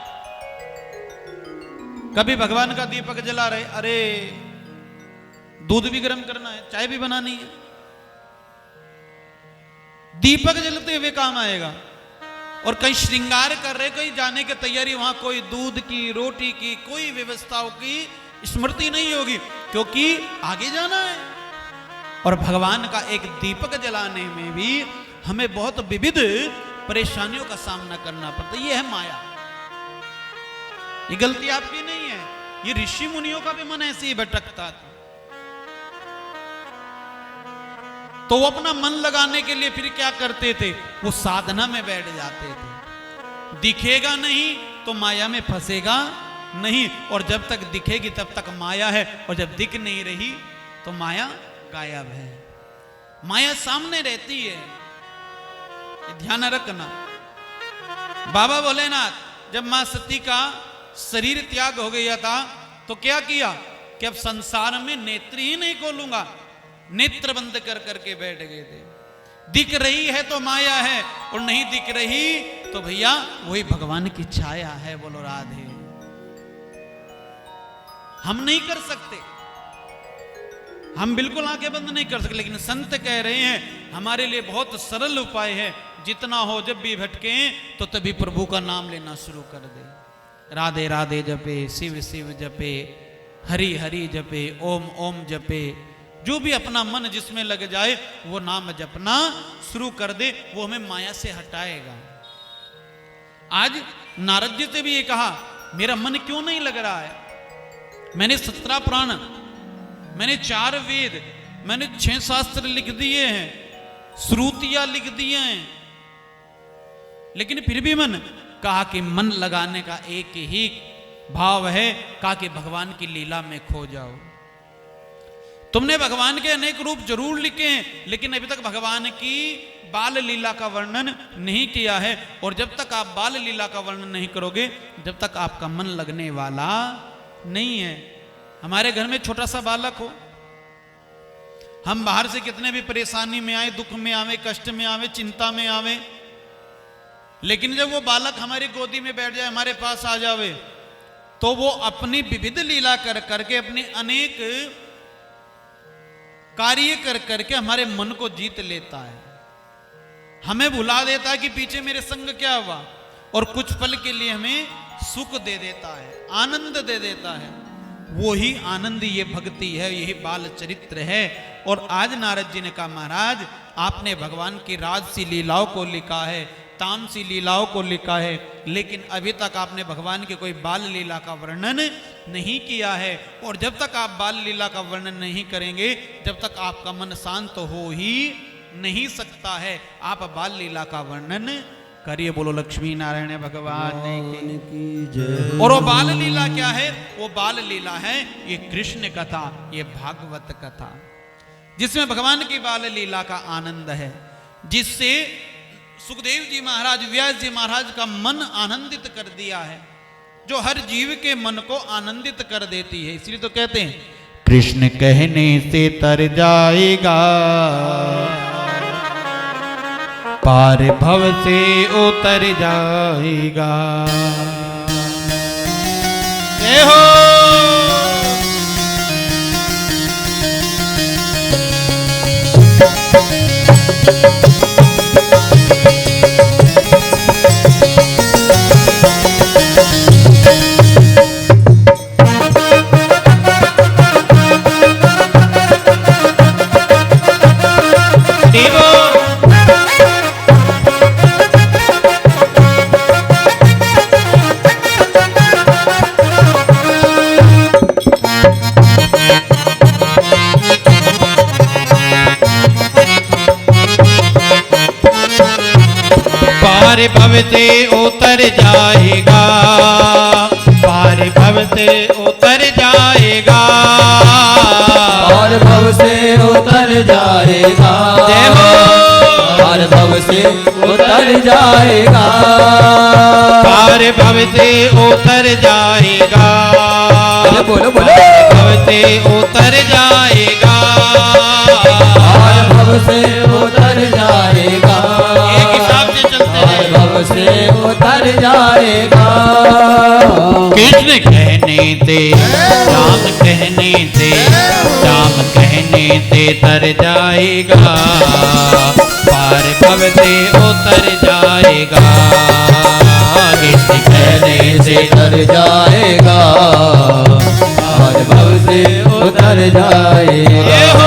कभी भगवान का दीपक जला रहे, अरे दूध भी गर्म करना है, चाय भी बनानी है, दीपक जलते हुए काम आएगा। और कहीं श्रृंगार कर रहे, कहीं जाने की तैयारी, वहां कोई दूध की रोटी की कोई व्यवस्थाओं की स्मृति नहीं होगी, क्योंकि आगे जाना है। और भगवान का एक दीपक जलाने में भी हमें बहुत विविध परेशानियों का सामना करना पड़ता है। ये है माया, ये गलती आपकी नहीं है, ये ऋषि मुनियों का भी मन ऐसे ही भटकता था। तो वो अपना मन लगाने के लिए फिर क्या करते थे, वो साधना में बैठ जाते थे। दिखेगा नहीं तो माया में फंसेगा नहीं, और जब तक दिखेगी तब तक माया है, और जब दिख नहीं रही तो माया गायब है। माया सामने रहती है, ध्यान रखना। बाबा भोलेनाथ जब मां सती का शरीर त्याग हो गया था तो क्या किया कि अब संसार में नेत्र ही नहीं खोलूंगा, नेत्र बंद कर करके बैठ गए थे। दिख रही है तो माया है, और नहीं दिख रही तो भैया वही भगवान की छाया है। बोलो राधे। हम नहीं कर सकते, हम बिल्कुल आंखें बंद नहीं कर सकते, लेकिन संत कह रहे हैं हमारे लिए बहुत सरल उपाय है, जितना हो जब भी भटके तो तभी प्रभु का नाम लेना शुरू कर दे। राधे राधे जपे, शिव शिव जपे, हरि हरि जपे, ओम ओम जपे, जो भी अपना मन जिसमें लग जाए वो नाम जपना शुरू कर दे, वो हमें माया से हटाएगा। आज नारद जी से भी ये कहा, मेरा मन क्यों नहीं लग रहा है? मैंने 17 पुराण, मैंने 4 वेद, मैंने 6 शास्त्र लिख दिए हैं, श्रुतियां लिख दिए हैं, लेकिन फिर भी मन, कहा कि मन लगाने का एक ही भाव है, कहा कि भगवान की लीला में खो जाओ। तुमने भगवान के अनेक रूप जरूर लिखे हैं, लेकिन अभी तक भगवान की बाल लीला का वर्णन नहीं किया है। और जब तक आप बाल लीला का वर्णन नहीं करोगे, जब तक आपका मन लगने वाला नहीं है। हमारे घर में छोटा सा बालक हो, हम बाहर से कितने भी परेशानी में आए, दुख में आवे, कष्ट में आवे, चिंता में आवे, लेकिन जब वो बालक हमारी गोदी में बैठ जाए, हमारे पास आ जावे, तो वो अपनी विविध लीला कर करके, अपनी अनेक कार्य कर करके हमारे मन को जीत लेता है, हमें भुला देता है कि पीछे मेरे संग क्या हुआ, और कुछ पल के लिए हमें सुख दे देता है, आनंद दे देता है। वो ही आनंद, ये भक्ति है, यही बाल चरित्र है। और आज नारद जी ने कहा, महाराज आपने भगवान की राजसी लीलाओं को लिखा है, तामसी लीलाओं को लिखा है, लेकिन अभी तक आपने भगवान की कोई बाल लीला का वर्णन नहीं किया है। और जब तक आप बाल लीला का वर्णन नहीं करेंगे, जब तक आपका मन शांत हो ही नहीं सकता है। आप बाल लीला का वर्णन करिए। बोलो लक्ष्मी नारायण भगवान की जय। और वो बाल लीला क्या है? वो बाल लीला है ये कृष्ण कथा, ये भागवत कथा, जिसमें भगवान की बाल लीला का आनंद है, जिससे सुखदेव जी महाराज, व्यास जी महाराज का मन आनंदित कर दिया है, जो हर जीव के मन को आनंदित कर देती है। इसलिए तो कहते हैं कृष्ण कहने से तर जाएगा पार भव से उतर जाएगा। जय हो। पार भव से उतर जाएगा, पार भव से उतर जाएगा, पार भव से उतर जाएगा। जय हो। पार भव से उतर जाएगा, पार भव से उतर जाएगा, बोलो बोलो। पार भव से उतर जाएगा, पार भव से उतर जाएगा, एक हिसाब से चलते पार भव से उतर जाएगा। कृष्ण कहने से, राम कहने से, राम कहने से तर जाएगा, पार भव से उतर जाएगा। कृष्ण कहने से तर जाएगा, पार भव से उतर जाएगा।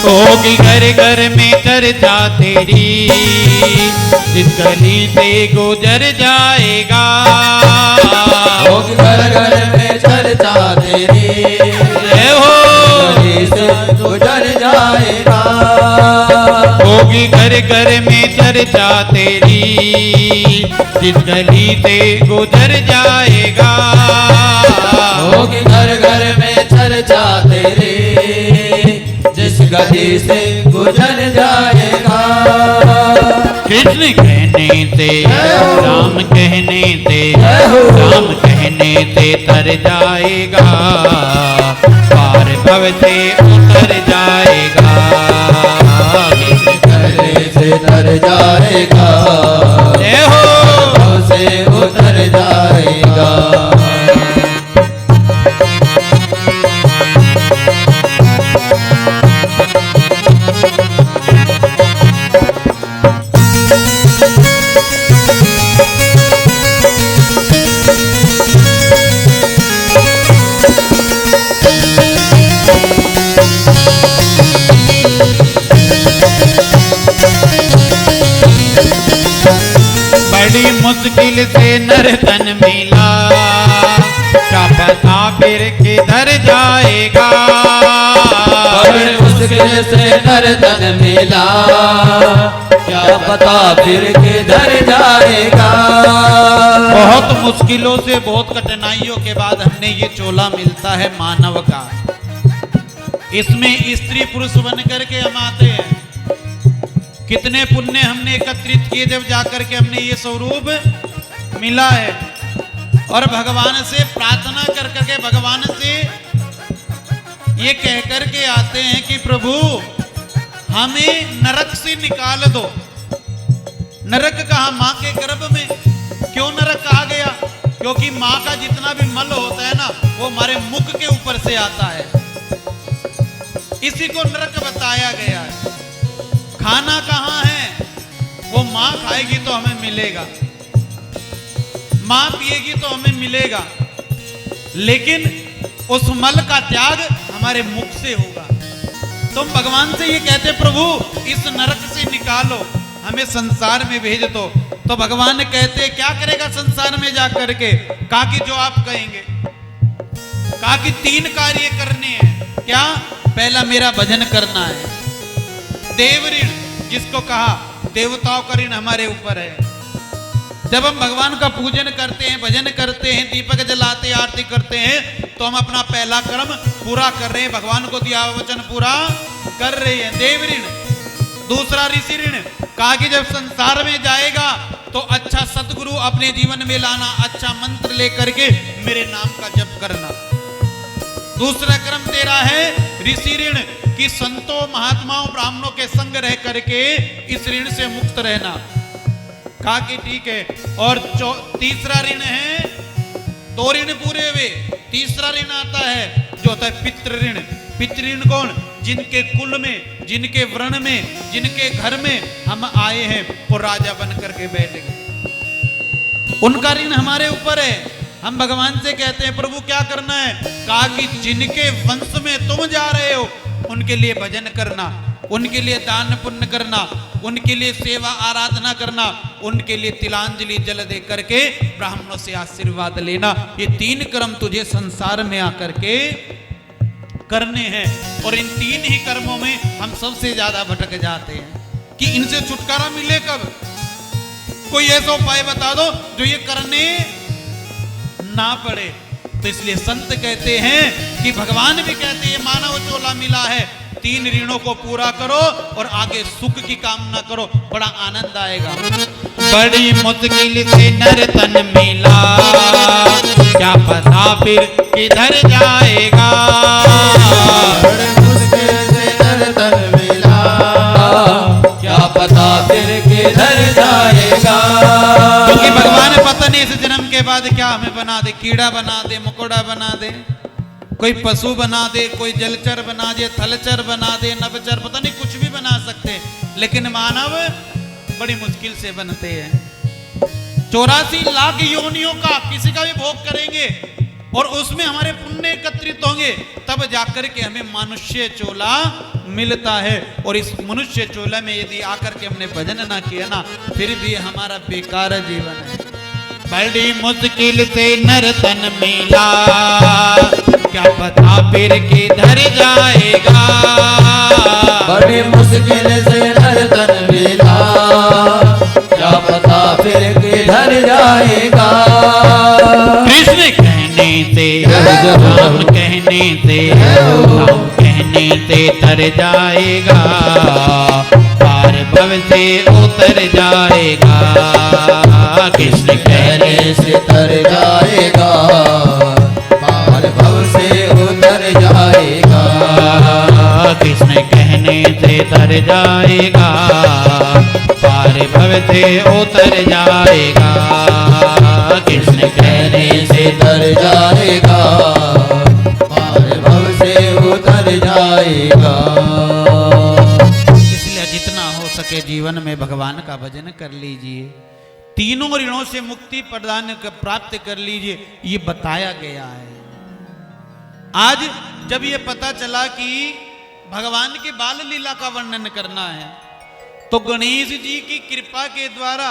होगी घर घर में चर्चा तेरी, जिस गली से गुजर जाएगा। होगी घर घर में चर्चा तेरी, जय हो। गली से गुजर जाएगा। होगी घर घर में चर्चा तेरी, जिस गली से गुजर जाएगा। होगी घर घर में चर्चा तेरी, जिस गली से गुजर जाएगा। कृष्ण कहने से, राम कहने से, राम कहने से तर जाएगा, पार भव से उतर जाएगा। कृष्ण कहने से तर जाएगा, जय हो। भव से उतर जाएगा। बड़ी मुश्किल से नर्तन मिला, क्या पता फिर किधर जाएगा। बड़ी मुश्किल से नर्तन मिला, क्या पता फिर किधर जाएगा। बहुत मुश्किलों से, बहुत कठिनाइयों के बाद हमने ये चोला मिलता है मानव का। इसमें स्त्री पुरुष बन करके हम आते हैं। कितने पुण्य हमने एकत्रित किए जब जाकर के हमने ये स्वरूप मिला है। और भगवान से प्रार्थना कर करके भगवान से ये कह करके आते हैं कि प्रभु हमें नरक से निकाल दो। नरक कहा? माँ के गर्भ में। क्यों नरक कहा गया? क्योंकि माँ का जितना भी मल होता है ना, वो हमारे मुख के ऊपर से आता है। इसी को नरक बताया गया है। खाना कहाँ है? वो माँ खाएगी तो हमें मिलेगा, माँ पिएगी तो हमें मिलेगा, लेकिन उस मल का त्याग हमारे मुख से होगा। तुम भगवान से ये कहते प्रभु इस नरक से निकालो, हमें संसार में भेज दो, तो भगवान कहते क्या करेगा संसार में जा करके? कहा कि जो आप कहेंगे। कहा कि 3 कार्य करने हैं। क्या? पहला मेरा भजन करना है। देव ऋण, जिसको कहा देवताओं का ऋण हमारे ऊपर है। जब हम भगवान का पूजन करते हैं, भजन करते हैं, दीपक जलाते हैं, आरती करते हैं, तो हम अपना पहला कर्म पूरा कर रहे हैं, भगवान को दिया हुआ वचन पूरा कर रहे हैं। देव ऋण। दूसरा ऋषि ऋण। कहा कि जब संसार में जाएगा तो अच्छा सतगुरु अपने जीवन में लाना, अच्छा मंत्र लेकर के मेरे नाम का जप करना। दूसरा क्रम तेरा है ऋषि ऋण, कि संतों महात्माओं ब्राह्मणों के संग रह करके इस ऋण से मुक्त रहना। कहा कि ठीक है। और तीसरा ऋण है, 2 ऋण पूरे हुए, तीसरा ऋण आता है जो होता है पितृ ऋण। पितृ ऋण कौन? जिनके कुल में, जिनके वर्ण में, जिनके घर में हम आए हैं वो राजा बन करके बैठ गए, उनका ऋण हमारे ऊपर है। हम भगवान से कहते हैं प्रभु क्या करना है? कहा कि जिनके वंश में तुम जा रहे हो उनके लिए भजन करना, उनके लिए दान पुण्य करना, उनके लिए सेवा आराधना करना, उनके लिए तिलांजलि जल दे करके ब्राह्मणों से आशीर्वाद लेना। ये 3 कर्म तुझे संसार में आकर के करने हैं। और इन 3 ही कर्मों में हम सबसे ज्यादा भटक जाते हैं कि इनसे छुटकारा मिले कब? कोई ऐसा उपाय बता दो जो ये करने ना पड़े। तो इसलिए संत कहते हैं कि भगवान भी कहते हैं मानव चोला मिला है, 3 ऋणों को पूरा करो और आगे सुख की कामना करो, बड़ा आनंद आएगा। बड़ी मुश्किल से नर तन मिला, क्या पता फिर किधर जाएगा। बड़ी मुश्किल से नर तन मिला, क्या पता फिर किधर जाएगा। क्योंकि भगवान पता नहीं इस जन्म के बाद क्या हमें बना दे, कीड़ा बना दे, मकोड़ा बना दे, कोई पशु बना दे, कोई जलचर बना दे, थलचर बना दे, नभचर, पता नहीं कुछ भी बना सकते, लेकिन मानव बड़ी मुश्किल से बनते हैं। 84 लाख योनियों का किसी का भी भोग करेंगे और उसमें हमारे पुण्य एकत्रित होंगे, तब जाकर के हमें मनुष्य चोला मिलता है। और इस मनुष्य चोला में यदि आकर के हमने भजन ना किया ना, फिर भी हमारा बेकार जीवन है। बड़ी मुश्किल से नर तन मिला, क्या पता फिर किधर जाएगा। बड़ी मुश्किल से नर तन मिला, क्या पता फिर किधर जाएगा। कृष्ण कहने से, राम कहने से, राम कहने से तर जाएगा, पार भव से उतर जाएगा। कृष्ण कहने से तर जाएगा, पार भव से उतर जाएगा। कृष्ण कहने से तर जाएगा, पार भव से उतर जाएगा। कृष्ण कहने से तर जाएगा, पार भव से उतर जाएगा। इसलिए जितना हो सके जीवन में भगवान का भजन कर लीजिए, तीनों ऋणों से मुक्ति प्रदान प्राप्त कर लीजिए, ये बताया गया है। आज जब ये पता चला कि भगवान के बाल लीला का वर्णन करना है, तो गणेश जी की कृपा के द्वारा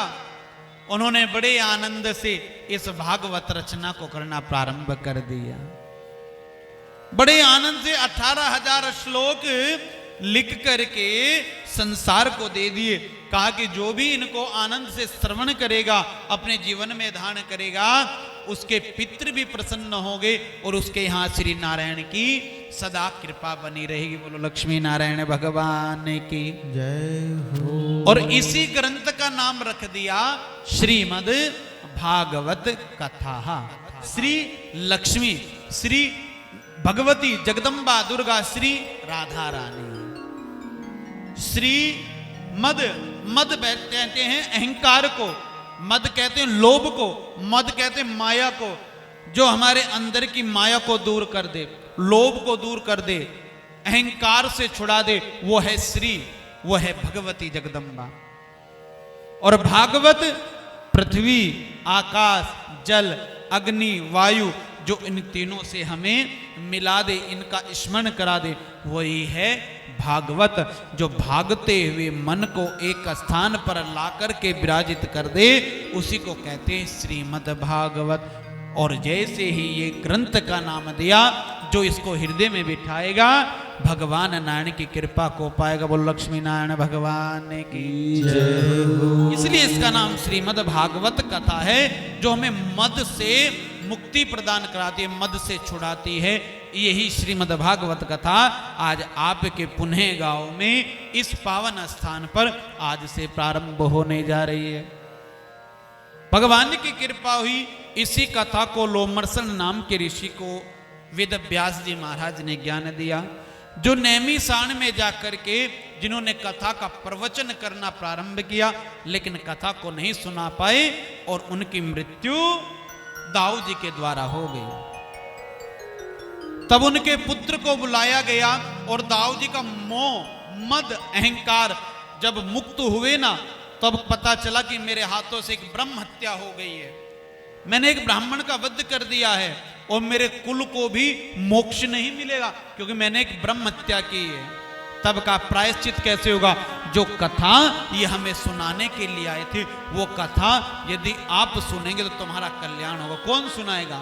उन्होंने बड़े आनंद से इस भागवत रचना को करना प्रारंभ कर दिया। बड़े आनंद से 18,000 श्लोक लिख करके संसार को दे दिए। कहा कि जो भी इनको आनंद से श्रवण करेगा, अपने जीवन में धारण करेगा, उसके पितृ भी प्रसन्न होंगे और उसके यहाँ श्री नारायण की सदा कृपा बनी रहेगी। बोलो लक्ष्मी नारायण भगवान की जय हो। और इसी ग्रंथ का नाम रख दिया श्रीमद् भागवत कथा। श्री लक्ष्मी, श्री भगवती जगदम्बा दुर्गा, श्री राधा रानी। श्री मद, मद कहते हैं अहंकार को, मद कहते हैं लोभ को, मद कहते हैं माया को। जो हमारे अंदर की माया को दूर कर दे, लोभ को दूर कर दे, अहंकार से छुड़ा दे, वो है श्री, वो है भगवती जगदम्बा। और भागवत पृथ्वी, आकाश, जल, अग्नि, वायु, जो इन तीनों से हमें मिला दे, इनका स्मरण करा दे, वही है भागवत, जो भागते हुए मन को एक स्थान पर ला करके विराजित कर दे, उसी को कहते हैं श्रीमद् भागवत। और जैसे ही ये ग्रंथ का नाम दिया, जो इसको हृदय में बिठाएगा भगवान नारायण की कृपा को पाएगा। बोलो लक्ष्मी नारायण भगवान की जय। इसलिए इसका नाम श्रीमद् भागवत कथा है, जो हमें मद से मुक्ति प्रदान कराती है, मद से छुड़ाती है। यही श्रीमद् भागवत कथा आज आपके पुणे गांव में इस पावन स्थान पर आज से प्रारंभ होने जा रही है। भगवान की कृपा हुई, इसी कथा को लोमर्सन नाम के ऋषि को वेद व्यास जी महाराज ने ज्ञान दिया, जो नैमिषारण्य में जाकर के जिन्होंने कथा का प्रवचन करना प्रारंभ किया, लेकिन कथा को नहीं सुना पाए और उनकी मृत्यु दाऊ जी के द्वारा हो गई। तब उनके पुत्र को बुलाया गया और दाऊ जी का मोह, मद, अहंकार जब मुक्त हुए ना, तब पता चला कि मेरे हाथों से एक ब्रह्म हत्या हो गई है, मैंने एक ब्राह्मण का वध कर दिया है और मेरे कुल को भी मोक्ष नहीं मिलेगा क्योंकि मैंने एक ब्रह्म हत्या की है। तब का प्रायश्चित कैसे होगा? जो कथा ये हमें सुनाने के लिए आए थे, वो कथा यदि आप सुनेंगे तो तुम्हारा कल्याण होगा। कौन सुनाएगा?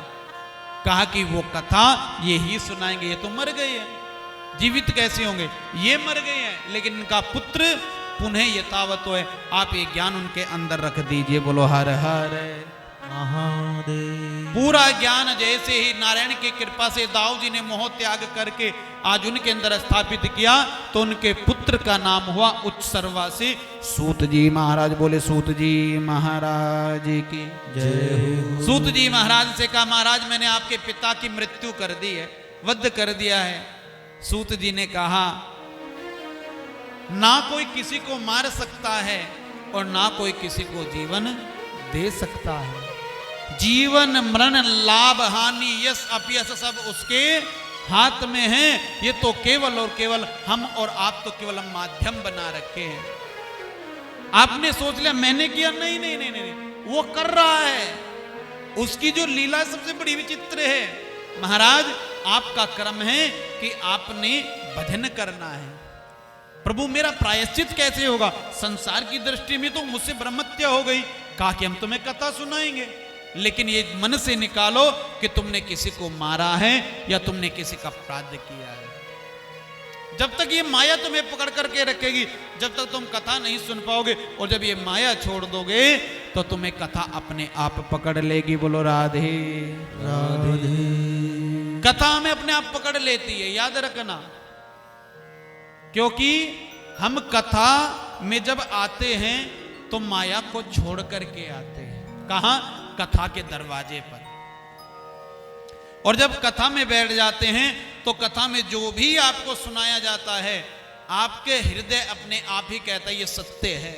कहा कि वो कथा ये ही सुनाएंगे। ये तो मर गए हैं, जीवित कैसे होंगे? ये मर गए हैं, लेकिन इनका पुत्र पुनः यथावत है। आप ये ज्ञान उनके अंदर रख दीजिए। बोलो हर हर महादेव। पूरा ज्ञान जैसे ही नारायण की कृपा से दाऊ जी ने मोह त्याग करके आज उनके अंदर स्थापित किया, तो उनके पुत्र का नाम हुआ उत्सर्वासी सूत जी महाराज। बोले सूत जी महाराज की जय। सूत जी महाराज से कहा, महाराज मैंने आपके पिता की मृत्यु कर दी है, वध कर दिया है। सूत जी ने कहा, ना कोई किसी को मार सकता है और ना कोई किसी को जीवन दे सकता है। जीवन मरण लाभ हानि यश अपयश सब उसके हाथ में है। ये तो केवल और केवल हम और आप तो केवल हम माध्यम बना रखे हैं। आपने सोच लिया मैंने किया, नहीं नहीं नहीं नहीं, वो कर रहा है। उसकी जो लीला सबसे बड़ी विचित्र है। महाराज आपका कर्म है कि आपने भजन करना है। प्रभु मेरा प्रायश्चित कैसे होगा? संसार की दृष्टि में तो मुझसे ब्रह्महत्या हो गई। कहा कि हम तुम्हें कथा सुनाएंगे, लेकिन ये मन से निकालो कि तुमने किसी को मारा है या तुमने किसी का अपराध किया है। जब तक ये माया तुम्हें पकड़ करके रखेगी, जब तक तुम कथा नहीं सुन पाओगे, और जब ये माया छोड़ दोगे तो तुम्हें कथा अपने आप पकड़ लेगी। बोलो राधे राधे। कथा हमें अपने आप पकड़ लेती है, याद रखना। क्योंकि हम कथा में जब आते हैं तो माया को छोड़ करके आते हैं। कहां? कथा के दरवाजे पर। और जब कथा में बैठ जाते हैं तो कथा में जो भी आपको सुनाया जाता है, आपके हृदय अपने आप ही कहता है ये सत्य है।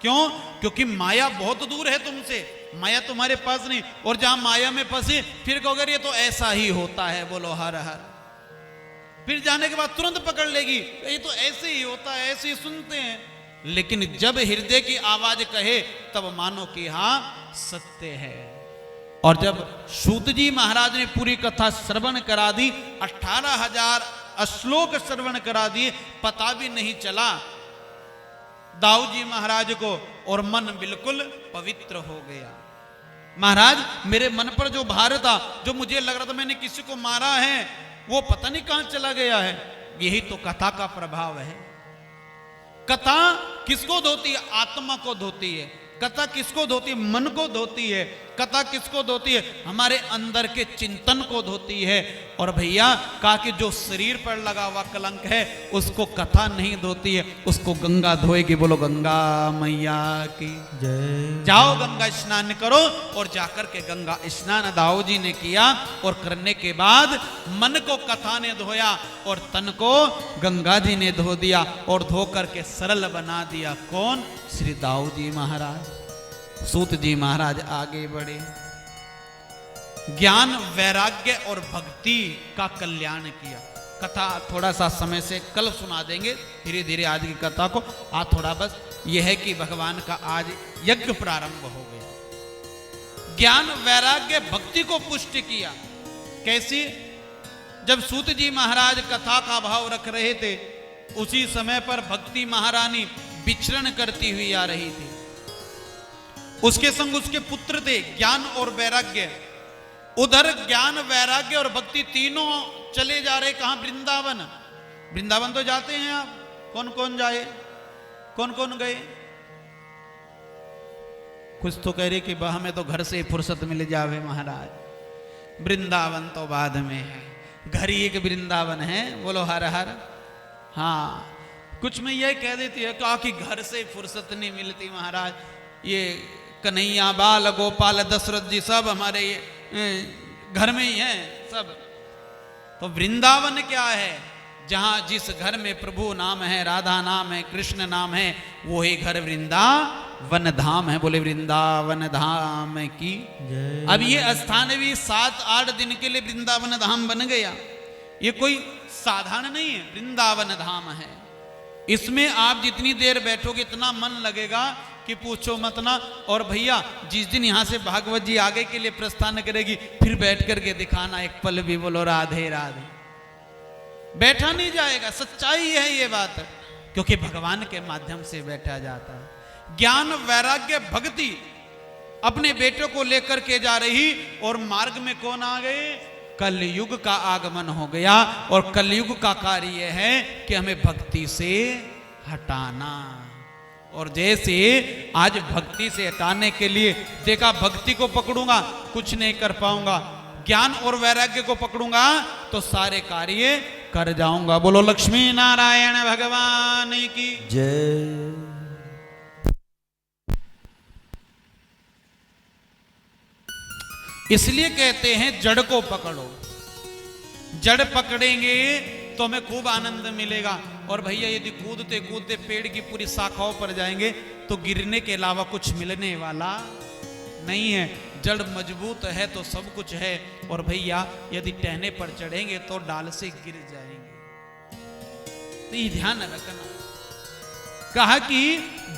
क्यों? क्योंकि माया बहुत दूर है तुमसे, माया तुम्हारे पास नहीं। और जहां माया में फंसे फिर कहोगे ये तो ऐसा ही होता है। बोलो हर हर। फिर जाने के बाद तुरंत पकड़ लेगी, ये तो ऐसे ही होता है, ऐसे ही सुनते हैं। लेकिन जब हृदय की आवाज कहे तब मानो कि हाँ सत्य है। और जब सूत जी महाराज ने पूरी कथा श्रवण करा दी, 18,000 श्लोक श्रवण करा दिए, पता भी नहीं चला दाऊ जी महाराज को, और मन बिल्कुल पवित्र हो गया। महाराज मेरे मन पर जो भार था, जो मुझे लग रहा था मैंने किसी को मारा है, वो पता नहीं कहां चला गया है। यही तो कथा का प्रभाव है। कथा किसको धोती है? आत्मा को धोती है। कथा किसको धोती है? मन को धोती है। कथा किसको धोती है? हमारे अंदर के चिंतन को धोती है। और भैया कहा कि जो शरीर पर लगा हुआ कलंक है उसको कथा नहीं धोती है, उसको गंगा धोएगी। बोलो गंगा मैया की जय। जाओ गंगा स्नान करो। और जाकर के गंगा स्नान दाऊ जी ने किया, और करने के बाद मन को कथा ने धोया और तन को गंगा जी ने धो दिया, और धो करके सरल बना दिया। कौन? श्री दाऊ जी महाराज। सूत जी महाराज आगे बढ़े, ज्ञान वैराग्य और भक्ति का कल्याण किया। कथा थोड़ा सा समय से कल सुना देंगे, धीरे धीरे आज की कथा को। आज थोड़ा बस यह है कि भगवान का आज यज्ञ प्रारंभ हो गया। ज्ञान वैराग्य भक्ति को पुष्टि किया। कैसी? जब सूत जी महाराज कथा का भाव रख रहे थे, उसी समय पर भक्ति महारानी विचरण करती हुई आ रही थी। उसके संग उसके पुत्र थे ज्ञान और वैराग्य। उधर ज्ञान, वैराग्य और भक्ति तीनों चले जा रहे कहां? वृंदावन। वृंदावन तो जाते हैं आप, कौन कौन जाए, कौन कौन गए? कुछ तो कह रहे कि हमें तो घर से फुर्सत मिल जावे महाराज, वृंदावन तो बाद में है, घर ही एक वृंदावन है, बोलो हर हर। हाँ, कुछ में यह कह देती है कहा कि घर से फुर्सत नहीं मिलती महाराज, ये कन्हैया, बाल, गोपाल, दशरथ जी सब हमारे ये घर में ही हैं सब। तो वृंदावन क्या है? जहां जिस घर में प्रभु नाम है, राधा नाम है, कृष्ण नाम है, वो ही घर वृंदावन धाम है। बोले वृंदावन धाम की जय। अब ये स्थान भी 7-8 दिन के लिए वृंदावन धाम बन गया। ये कोई साधारण नहीं है, वृंदावन धाम है। इसमें आप जितनी देर बैठोगे इतना मन लगेगा कि पूछो मत ना। और भैया जिस दिन यहां से भागवत जी आगे के लिए प्रस्थान करेगी, फिर बैठ करके दिखाना एक पल भी, बोलो राधे राधे। बैठा नहीं जाएगा, सच्चाई है ये बात, क्योंकि भगवान के माध्यम से बैठा जाता है। ज्ञान, वैराग्य, भक्ति अपने बेटों को लेकर के जा रही, और मार्ग में कौन आ गए? कलयुग का आगमन हो गया। और कलयुग का कार्य है कि हमें भक्ति से हटाना। और जैसे आज भक्ति से हटाने के लिए देखा, भक्ति को पकड़ूंगा कुछ नहीं कर पाऊंगा, ज्ञान और वैराग्य को पकड़ूंगा तो सारे कार्य कर जाऊंगा। बोलो लक्ष्मी नारायण भगवान की जय। इसलिए कहते हैं जड़ को पकड़ो। जड़ पकड़ेंगे तो हमें खूब आनंद मिलेगा। और भैया यदि कूदते कूदते पेड़ की पूरी शाखाओं पर जाएंगे तो गिरने के अलावा कुछ मिलने वाला नहीं है। जड़ मजबूत है तो सब कुछ है। और भैया यदि टहने पर चढ़ेंगे तो डाल से गिर जाएंगे। तो ये ध्यान रखना। कहा कि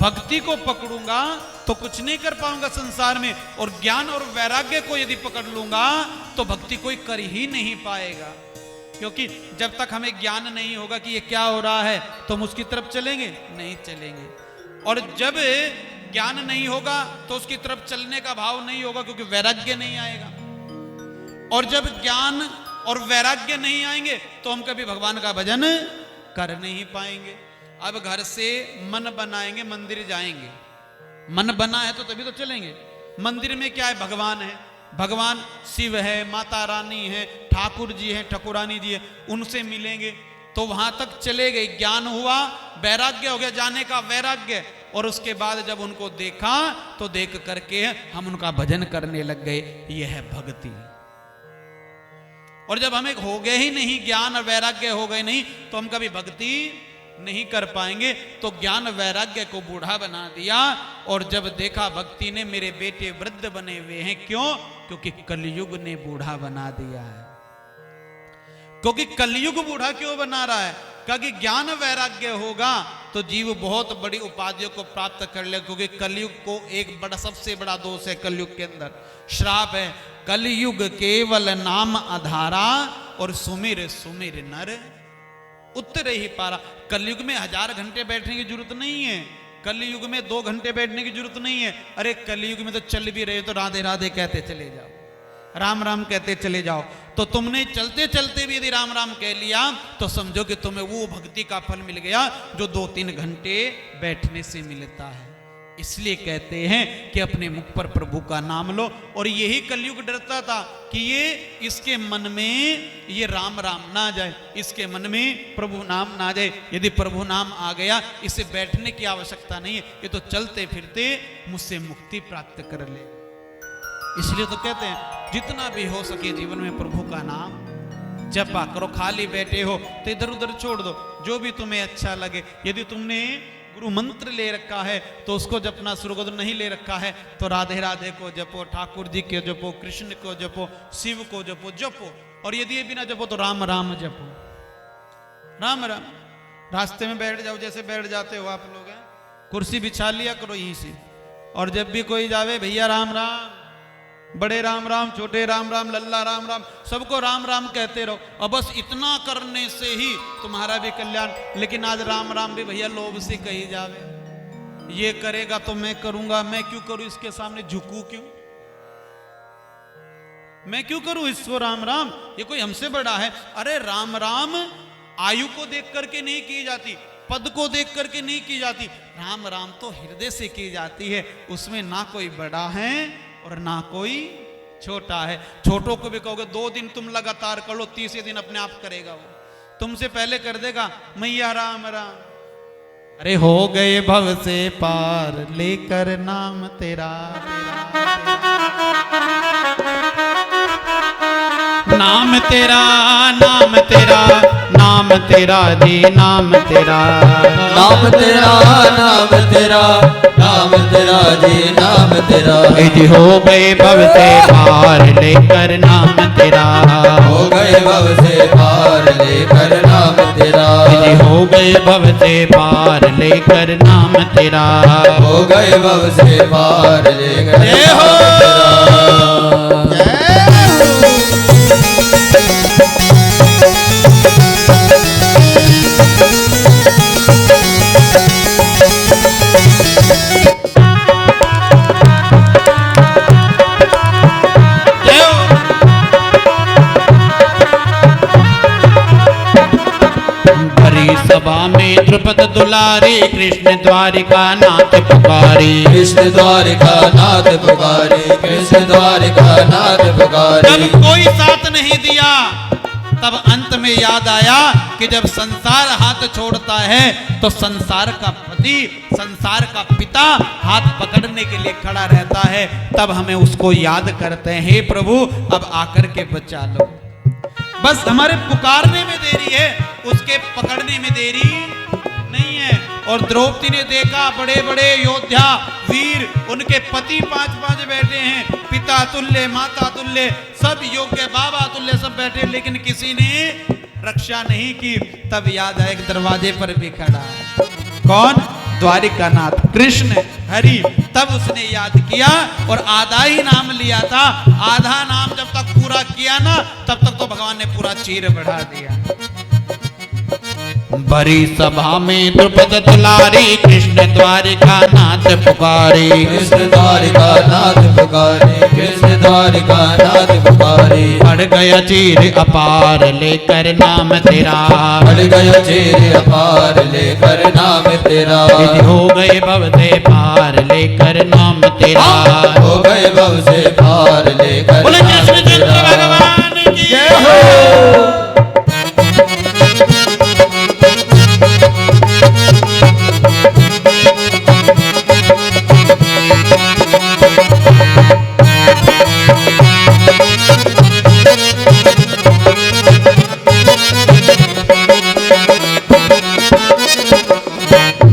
भक्ति को पकड़ूंगा तो कुछ नहीं कर पाऊंगा संसार में, और ज्ञान और वैराग्य को यदि पकड़ लूंगा तो भक्ति कोई कर ही नहीं पाएगा। क्योंकि जब तक हमें ज्ञान नहीं होगा कि ये क्या हो रहा है तो हम उसकी तरफ चलेंगे नहीं चलेंगे। और जब ज्ञान नहीं होगा तो उसकी तरफ चलने का भाव नहीं होगा, क्योंकि वैराग्य नहीं आएगा। और जब ज्ञान और वैराग्य नहीं आएंगे तो हम कभी भगवान का भजन कर नहीं पाएंगे। अब घर से मन बनाएंगे, मंदिर जाएंगे, मन बना है तो तभी तो चलेंगे। मंदिर में क्या है? भगवान है, भगवान शिव है, माता रानी है, ठाकुर जी है, ठाकुरानी जी है, उनसे मिलेंगे तो वहां तक चले गए। ज्ञान हुआ, वैराग्य हो गया, जाने का वैराग्य। और उसके बाद जब उनको देखा तो देख करके हम उनका भजन करने लग गए। यह है भक्ति। और जब हमें हो गए ही नहीं, ज्ञान और वैराग्य हो गए नहीं, तो हम कभी भक्ति नहीं कर पाएंगे। तो ज्ञान वैराग्य को बूढ़ा बना दिया। और जब देखा भक्ति ने मेरे बेटे वृद्ध बने हुए हैं, क्यों? क्योंकि कलयुग ने बूढ़ा बना दिया है। क्योंकि कलयुग बूढ़ा क्यों बना रहा है? क्योंकि ज्ञान वैराग्य होगा तो जीव बहुत बड़ी उपाधियों को प्राप्त कर ले। क्योंकि कलयुग को एक बड़ा, सबसे बड़ा दोष है कलयुग के अंदर, श्राप है। कलयुग केवल नाम आधारा, और सुमिर सुमिर नर उत्तर ही पारा। कलयुग में 1000 घंटे बैठने की जरूरत नहीं है। कलयुग में 2 घंटे बैठने की जरूरत नहीं है। अरे कलयुग में तो चल भी रहे तो राधे राधे कहते चले जाओ, राम राम कहते चले जाओ। तो तुमने चलते चलते भी यदि राम राम कह लिया तो समझो कि तुम्हें वो भक्ति का फल मिल गया जो 2-3 घंटे बैठने से मिलता है। इसलिए कहते हैं कि अपने मुख पर प्रभु का नाम लो। और यही कलयुग डरता था कि ये इसके मन में ये राम राम ना जाए, इसके मन में प्रभु नाम ना जाए। यदि प्रभु नाम आ गया, इसे बैठने की आवश्यकता नहीं है, ये तो चलते फिरते मुझसे मुक्ति प्राप्त कर ले। इसलिए तो कहते हैं जितना भी हो सके जीवन में प्रभु का नाम जपा करो। खाली बैठे हो तो इधर उधर छोड़ दो, जो भी तुम्हें अच्छा लगे। यदि तुमने गुरु मंत्र ले रखा है तो उसको जपना शुरू करो। नहीं ले रखा है तो राधे राधे को जपो, ठाकुर जी के जपो, कृष्ण को जपो, शिव को जपो, जपो। और यदि ये भी ना जपो तो राम राम जपो, राम राम। रास्ते में बैठ जाओ, जैसे बैठ जाते हो आप लोग हैं, कुर्सी बिछा लिया करो यहीं से। और जब भी कोई जावे भैया राम राम, बड़े राम राम, छोटे राम राम, लल्ला राम राम, सबको राम राम कहते रहो और बस इतना करने से ही तुम्हारा भी कल्याण। लेकिन आज राम राम भी भैया लोभ से कही जावे, ये करेगा तो मैं करूंगा, मैं क्यों करूं इसके सामने, झुकू क्यों, मैं क्यों करूं इसको राम राम, ये कोई हमसे बड़ा है। अरे राम राम आयु को देख करके नहीं की जाती, पद को देख करके नहीं की जाती, राम राम तो हृदय से की जाती है। उसमें ना कोई बड़ा है और ना कोई छोटा है। छोटों को भी कहोगे 2 दिन तुम लगातार कर लो, तीसरे दिन अपने आप करेगा वो, तुमसे पहले कर देगा मैया राम राम। अरे हो गए भव से पार लेकर नाम तेरा, नाम तेरा, नाम तेरा, नाम तेरा जी, नाम तेरा, नाम तेरा, नाम तेरा, नाम तेरा जी, नाम तेरा। जी हो गए भव से पार लेकर नाम तेरा, हो गए भव से पार लेकर नाम तेरा, जी हो गए भव से पार लेकर नाम तेरा, हो गए भव से पार लेकर जय हो, नाम तेरा। सभा में द्रुपद दुलारी कृष्ण द्वारिका नाथ पुकारी, कृष्ण द्वारिका नाथ पुकारी, कृष्ण द्वारिका नाथ पुकारी। जब कोई साथ नहीं दिया तब अंत में याद आया कि जब संसार हाथ छोड़ता है तो संसार का पति, संसार का पिता हाथ पकड़ने के लिए खड़ा रहता है। तब हमें उसको याद करते हैं, हे प्रभु अब आकर के बचा लो। बस हमारे पुकारने में देरी है, उसके पकड़ने में देरी नहीं है। और द्रौपदी ने देखा बड़े बड़े योद्धा वीर, उनके पति 5-5 बैठे हैं, पिता तुल्य, माता तुल्य, सब योग्य, बाबा तुल्य सब बैठे, लेकिन किसी ने रक्षा नहीं की। तब याद आया एक दरवाजे पर भी खड़ा है, कौन? द्वारिका नाथ कृष्ण हरि। तब उसने याद किया और आधा ही नाम लिया था, आधा नाम जब तक पूरा किया ना तब तक तो भगवान ने पूरा चीर बढ़ा दिया। भरी सभा में द्रुपद दुलारी कृष्ण द्वारिका नाथ पुकारी, कृष्ण द्वारिका नाथ पुकारी, कृष्ण द्वारिका नाथ पुकारी। बढ़ गया चीर अपार लेकर नाम तेरा, बढ़ गया चीर अपार लेकर नाम तेरा, हो गए भव से पार लेकर नाम तेरा, हो गए भव से पार लेकर बोले नाम कृष्णचंद्र तेरा। भगवान की जय हो।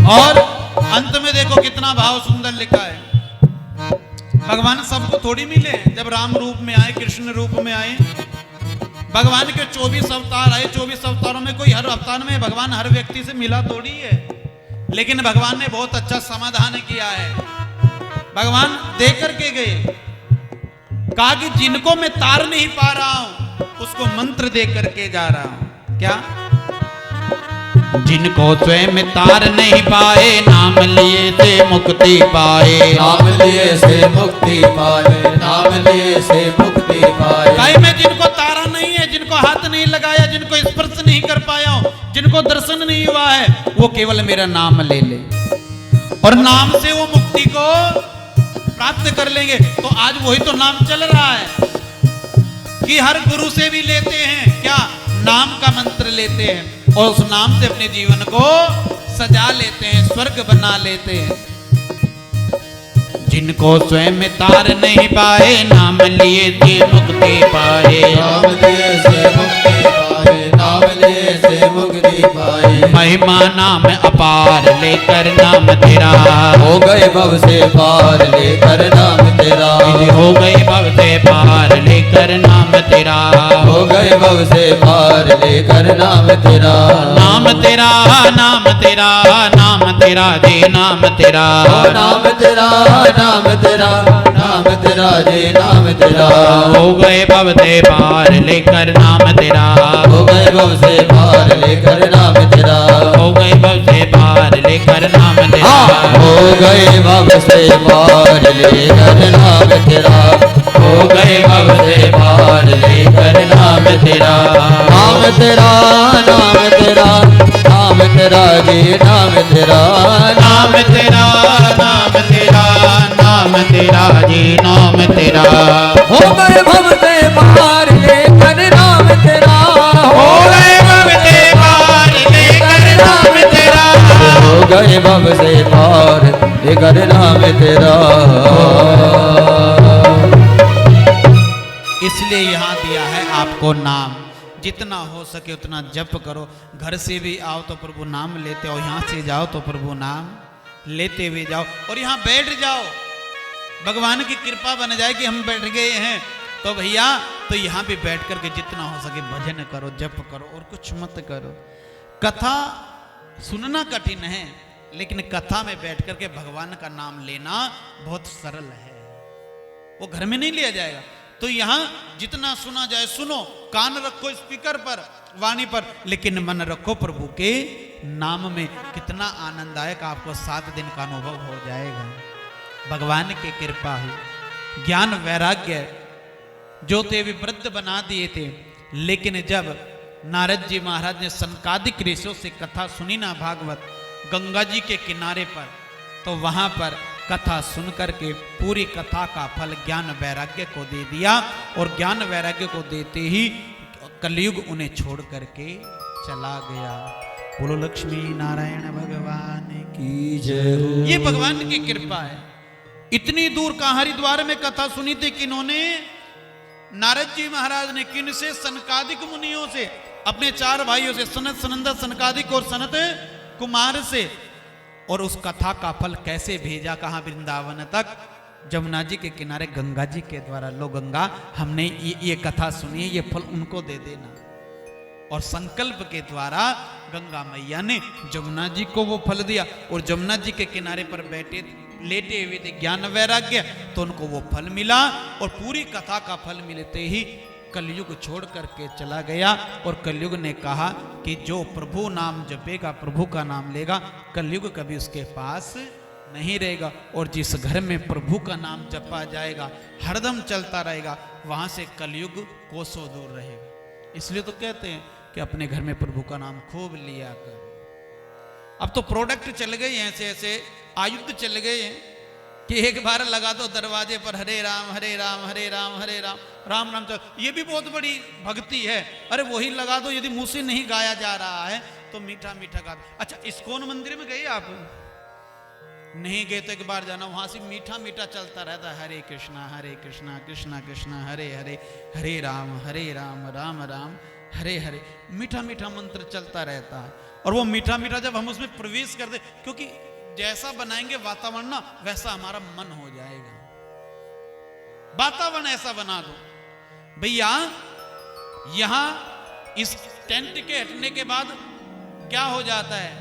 और अंत में देखो कितना भाव सुंदर लिखा है। भगवान सबको थोड़ी मिले, जब राम रूप में आए, कृष्ण रूप में आए, भगवान के 24 अवतार आए। 24 अवतारों में कोई हर अवतार में भगवान हर व्यक्ति से मिला थोड़ी है, लेकिन भगवान ने बहुत अच्छा समाधान किया है। भगवान दे करके गए, कहा कि जिनको मैं तार नहीं पा रहा हूं उसको मंत्र दे करके जा रहा हूं। क्या? जिनको स्वयं तार नहीं पाए नाम लिए से मुक्ति पाए, नाम लिए से मुक्ति पाए, नाम लिए से मुक्ति पाए। भाई मैं जिनको तारा नहीं है, जिनको हाथ नहीं लगाया, जिनको स्पर्श नहीं कर पाया हूं, जिनको दर्शन नहीं हुआ है, वो केवल मेरा नाम ले ले और नाम से वो मुक्ति को प्राप्त कर लेंगे। तो आज वही तो नाम चल रहा है कि हर गुरु से भी लेते हैं, क्या? नाम का मंत्र लेते हैं और उस नाम से अपने जीवन को सजा लेते हैं, स्वर्ग बना लेते हैं। जिनको स्वयं तार नहीं पाए नाम लिए से मुक्ति पाए, नाम लिए से मुक्ति पाए, नाम लिए से मुक्ति पाए। महिमा नाम अपार लेकर नाम तेरा, हो गए भव से पार लेकर नाम तेरा, हो गए भव से पार लेकर नाम तेरा, हो हो गए भव से पार लेकर नाम तेरा, नाम तेरा नाम तेरा नाम तेरा जी नाम तेरा, नाम तेरा नाम तेरा नाम तेरा जी नाम तेरा, हो गए भव से पार लेकर नाम तेरा, हो गए भव से पार लेकर नाम तेरा, हो गए भव से पार लेकर नाम तेरा, हो गए भव से पार लेकर नाम तेरा, हो गए भव से पार लेकर नाम तेरा, नाम तेरा नाम तेरा नाम तेरा जी नाम तेरा, नाम तेरा नाम तेरा नाम तेरा जी नाम तेरा, हो गए भव से पार लेकर नाम तेरा, हो गए भव से पार लेकर नाम तेरा, हो गए भव से पार लेकर नाम तेरा। इसलिए यहाँ दिया है आपको नाम, जितना हो सके उतना जप करो। घर से भी आओ तो प्रभु नाम लेते हो, यहाँ से जाओ तो प्रभु नाम लेते हुए जाओ और यहाँ बैठ जाओ। भगवान की कृपा बन जाए कि हम बैठ गए हैं तो भैया तो यहाँ भी बैठ करके जितना हो सके भजन करो, जप करो और कुछ मत करो। कथा सुनना कठिन है, लेकिन कथा में बैठ करके भगवान का नाम लेना बहुत सरल है, वो घर में नहीं लिया जाएगा। तो यहाँ जितना सुना जाए सुनो, कान रखो स्पीकर पर, वाणी पर, लेकिन मन रखो प्रभु के नाम में। कितना आनंददायक आपको 7 दिन का अनुभव हो जाएगा। भगवान की कृपा हुई, ज्ञान वैराग्य जो थे भी वृद्ध बना दिए थे, लेकिन जब नारद जी महाराज ने सनकादिक ऋषियों से कथा सुनी ना भागवत गंगा जी के किनारे पर, तो वहां पर कथा सुन करके पूरी कथा का फल ज्ञान वैराग्य को दे दिया और ज्ञान वैराग्य को देते ही कलयुग उन्हें छोड़ करके चला गया। बोलो लक्ष्मी नारायण भगवान की जय हो। ये भगवान की कृपा है। इतनी दूर का हरिद्वार में कथा सुनी थी किन्होंने? नारद जी महाराज ने। किन से? सनकादिक मुनियों से, अपने 4 भाइयों से, सनत, सनंदन, सनकादिक और सनत कुमार से। और उस कथा का फल कैसे भेजा? कहाँ? वृंदावन तक, जमुना जी के किनारे गंगा जी के द्वारा। लो गंगा, हमने ये कथा सुनी है, ये फल उनको दे देना। और संकल्प के द्वारा गंगा मैया ने जमुना जी को वो फल दिया और जमुना जी के किनारे पर बैठे लेटे हुए थे ज्ञान वैराग्य, तो उनको वो फल मिला। और पूरी कथा का फल मिलते ही कलयुग छोड़ करके चला गया। और कलयुग ने कहा कि जो प्रभु नाम जपेगा, प्रभु का नाम लेगा, कलयुग कभी उसके पास नहीं रहेगा। और जिस घर में प्रभु का नाम जपा जाएगा, हरदम चलता रहेगा, वहां से कलयुग कोसों दूर रहेगा। इसलिए तो कहते हैं कि अपने घर में प्रभु का नाम खूब लिया कर। अब तो प्रोडक्ट चल गए हैं, ऐसे ऐसे आयुध चल गए हैं कि एक बार लगा दो दरवाजे पर हरे राम हरे राम हरे राम हरे राम, राम नाम चल। ये भी बहुत बड़ी भक्ति है। अरे वही लगा दो, यदि मुंह से नहीं गाया जा रहा है तो मीठा मीठा गा दो। अच्छा, इस्कॉन मंदिर में गए आप? नहीं गए तो एक बार जाना, वहां से मीठा मीठा चलता रहता है, हरे कृष्णा कृष्णा कृष्णा हरे हरे, हरे राम राम राम हरे हरे। मीठा मीठा मंत्र चलता रहता है। और वो मीठा मीठा जब हम उसमें प्रवेश करते, क्योंकि जैसा बनाएंगे वातावरण ना, वैसा हमारा मन हो जाएगा। वातावरण ऐसा बना दो भैया। यहां इस टेंट के हटने के बाद क्या हो जाता है?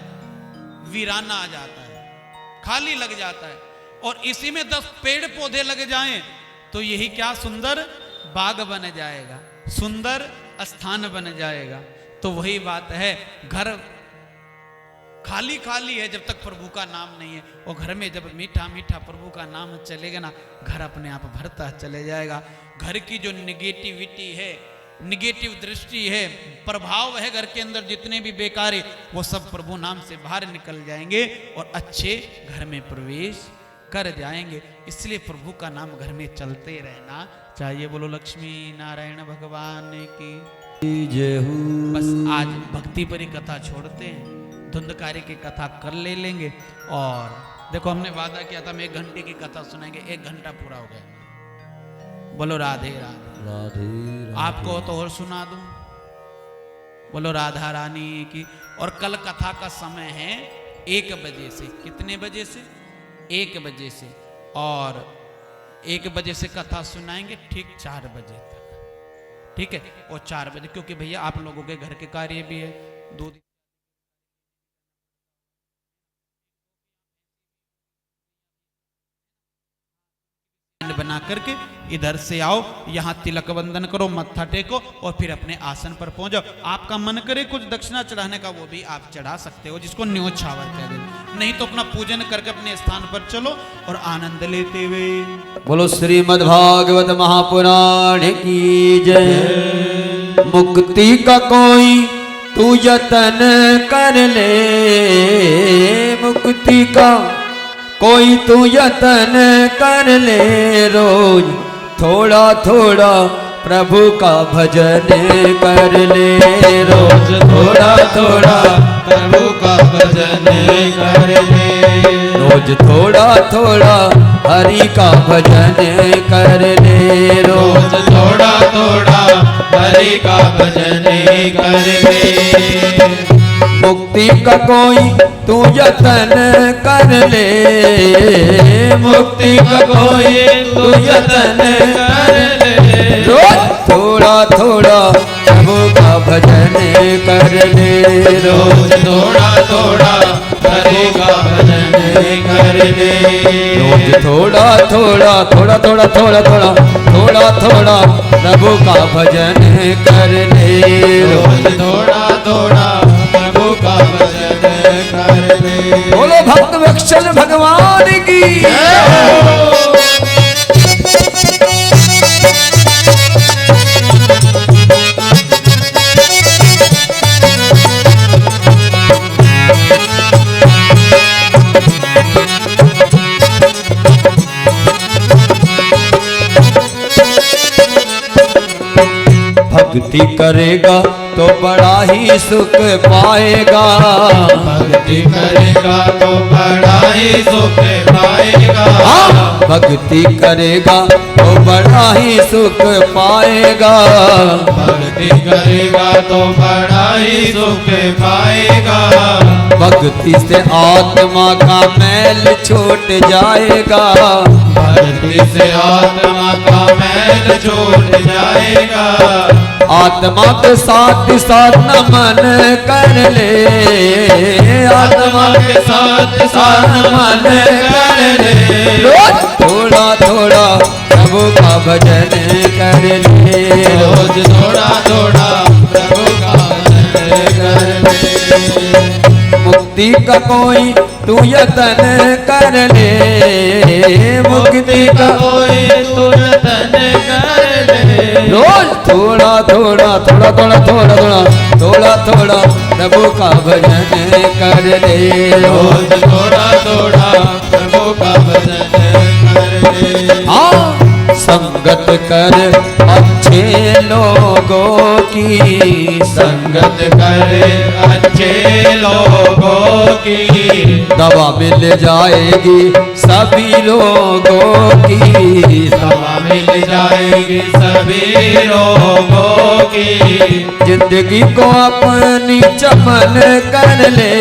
वीराना आ जाता है, खाली लग जाता है। और इसी में 10 पेड़ पौधे लग जाएं तो यही क्या सुंदर बाग बन जाएगा, सुंदर स्थान बन जाएगा। तो वही बात है, घर खाली खाली है जब तक प्रभु का नाम नहीं है। और घर में जब मीठा मीठा प्रभु का नाम चलेगा ना, घर अपने आप भरता चले जाएगा। घर की जो निगेटिविटी है, निगेटिव दृष्टि है, प्रभाव है घर के अंदर, जितने भी बेकार है, वो सब प्रभु नाम से बाहर निकल जाएंगे और अच्छे घर में प्रवेश कर जाएंगे। इसलिए प्रभु का नाम घर में चलते रहना चाहिए। बोलो लक्ष्मी नारायण भगवान की जय हो। बस आज भक्ति परी कथा छोड़ते हैं, धुंधकारी की कथा कर ले लेंगे। और देखो, हमने वादा किया था हम 1 घंटे की कथा सुनाएंगे, 1 घंटा पूरा हो गया। बोलो राधे राधे। राधे राधे। आपको तो और सुना दूं। बोलो राधा रानी की। और कल कथा का समय है 1 बजे से। कितने बजे से? 1 बजे से। और 1 बजे से कथा सुनाएंगे ठीक 4 बजे तक। ठीक है। और 4 बजे, क्योंकि भैया आप लोगों के घर के कार्य भी है, 2 दिन बना करके इधर से आओ, यहाँ तिलक वंदन करो, मत्था टेको और फिर अपने आसन पर पहुंच जाओ। आपका मन करे कुछ दक्षिणा चढ़ाने का, वो भी आप चढ़ा सकते हो, जिसको न्योछावर कह दे। नहीं तो अपना पूजन करके अपने स्थान पर चलो और आनंद लेते हुए बोलो श्रीमद् भागवत महापुराण की जय। मुक्ति का कोई तू यतन कर ले, मुक्ति का कोई तू यतन कर ले, रोज थोड़ा थोड़ा प्रभु का भजन कर ले, रोज थोड़ा थोड़ा प्रभु का भजन कर ले, रोज थोड़ा थोड़ा हरि का भजन कर ले, रोज थोड़ा थोड़ा हरि का भजन कर ले। मुक्ति का कोई तू यतन कर ले, मुक्ति का कोई तू यतन कर ले, रोज थोड़ा थोड़ा प्रभु का भजन कर ले, रोज थोड़ा थोड़ा हरि का भजन कर ले, रोज थोड़ा थोड़ा थोड़ा थोड़ा थोड़ा थोड़ा थोड़ा थोड़ा प्रभु का भजन कर ले, रोज थोड़ा थोड़ा प्रभु का भजन कर ले। बोलो भक्त वत्सल भगवान की। भक्ति करेगा तो बड़ा ही सुख पाएगा, भक्ति करेगा तो बड़ा ही सुख पाएगा, भक्ति करेगा तो बड़ा ही सुख पाएगा, भक्ति करेगा तो बड़ा ही सुख पाएगा, भक्ति से आत्मा का मैल छूट जाएगा, भक्ति से आत्मा का मैल छूट जाएगा, आत्मा के साथ साथ नमन कर ले, आत्मा के साथ साथ नमन कर ले, रोज थोड़ा थोड़ा प्रभु का भजन कर ले, रोज थोड़ा थोड़ा प्रभु का भजन कर ले। मुक्ति का कोई तू यतन कर ले, मुक्ति का कोई तू यतन कर ले, रोज थोड़ा थोड़ा थोड़ा थोड़ा थोड़ा थोड़ा थोड़ा थोड़ा प्रभु का भजन कर ले, रोज थोड़ा थोड़ा प्रभु का भजन कर ले। हाँ संगत कर अच्छे लोगों की, संगत करे अच्छे लोगों की, दवा मिल जाएगी सभी लोगों की, दवा मिल जाएगी सभी लोगों की, जिंदगी को अपनी चमन कर ले,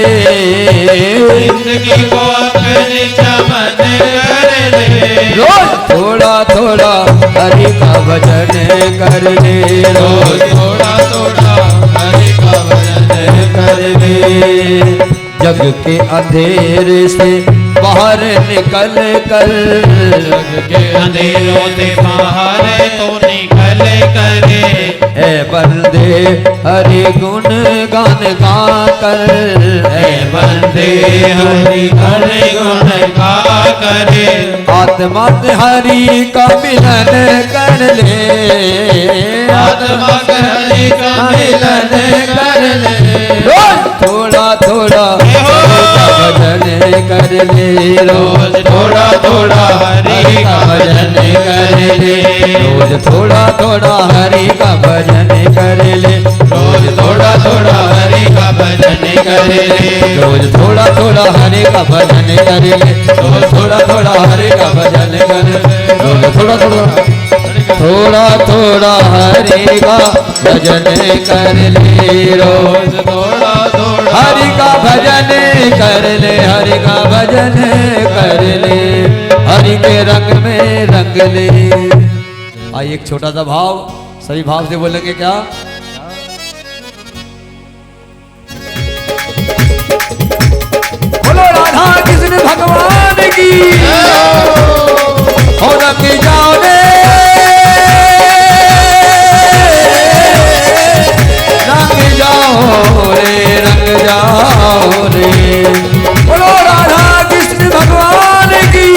जिंदगी को अपनी चमन कर ले, रोज थोड़ा थोड़ा हरि का भजन कर ले, रोज थोड़ा थोड़ा हरि का भजन कर ले। जग के अंधेरे से बाहर निकल कर, जग के अंधेरों से बाहर तो निकल करे, ए बंदे हरि गुण गान गा कर, ए बंदे हरि गुण गा करे, आत्मा से हरि का मिलन कर ले, आत्मा से हरि का मिलन कर ले, रोज थोड़ा थोड़ा भजन कर ले, रोज थोड़ा थोड़ा हरि का भजन कर ले, रोज थोड़ा थोड़ा हरि का भजन कर ले, रोज थोड़ा थोड़ा हरि का भजन कर ले, रोज थोड़ा थोड़ा हरि का भजन कर ले, रोज थोड़ा थोड़ा हरि का भजन कर ले, रोज थोड़ा थोड़ा थोड़ा हरि का भजन कर ले, रोज थोड़ा थोड़ा हरि का भजन कर ले, हरि का भजन कर ले, हरि के रंग में रंग ले। आइए एक छोटा सा भाव सही भाव से बोलेंगे क्या? बोलो राधा कृष्ण भगवान की। हो रंग जाओ रे, रंग जाओ रे, रंग जाओ रे। बोलो राधा कृष्ण भगवान की।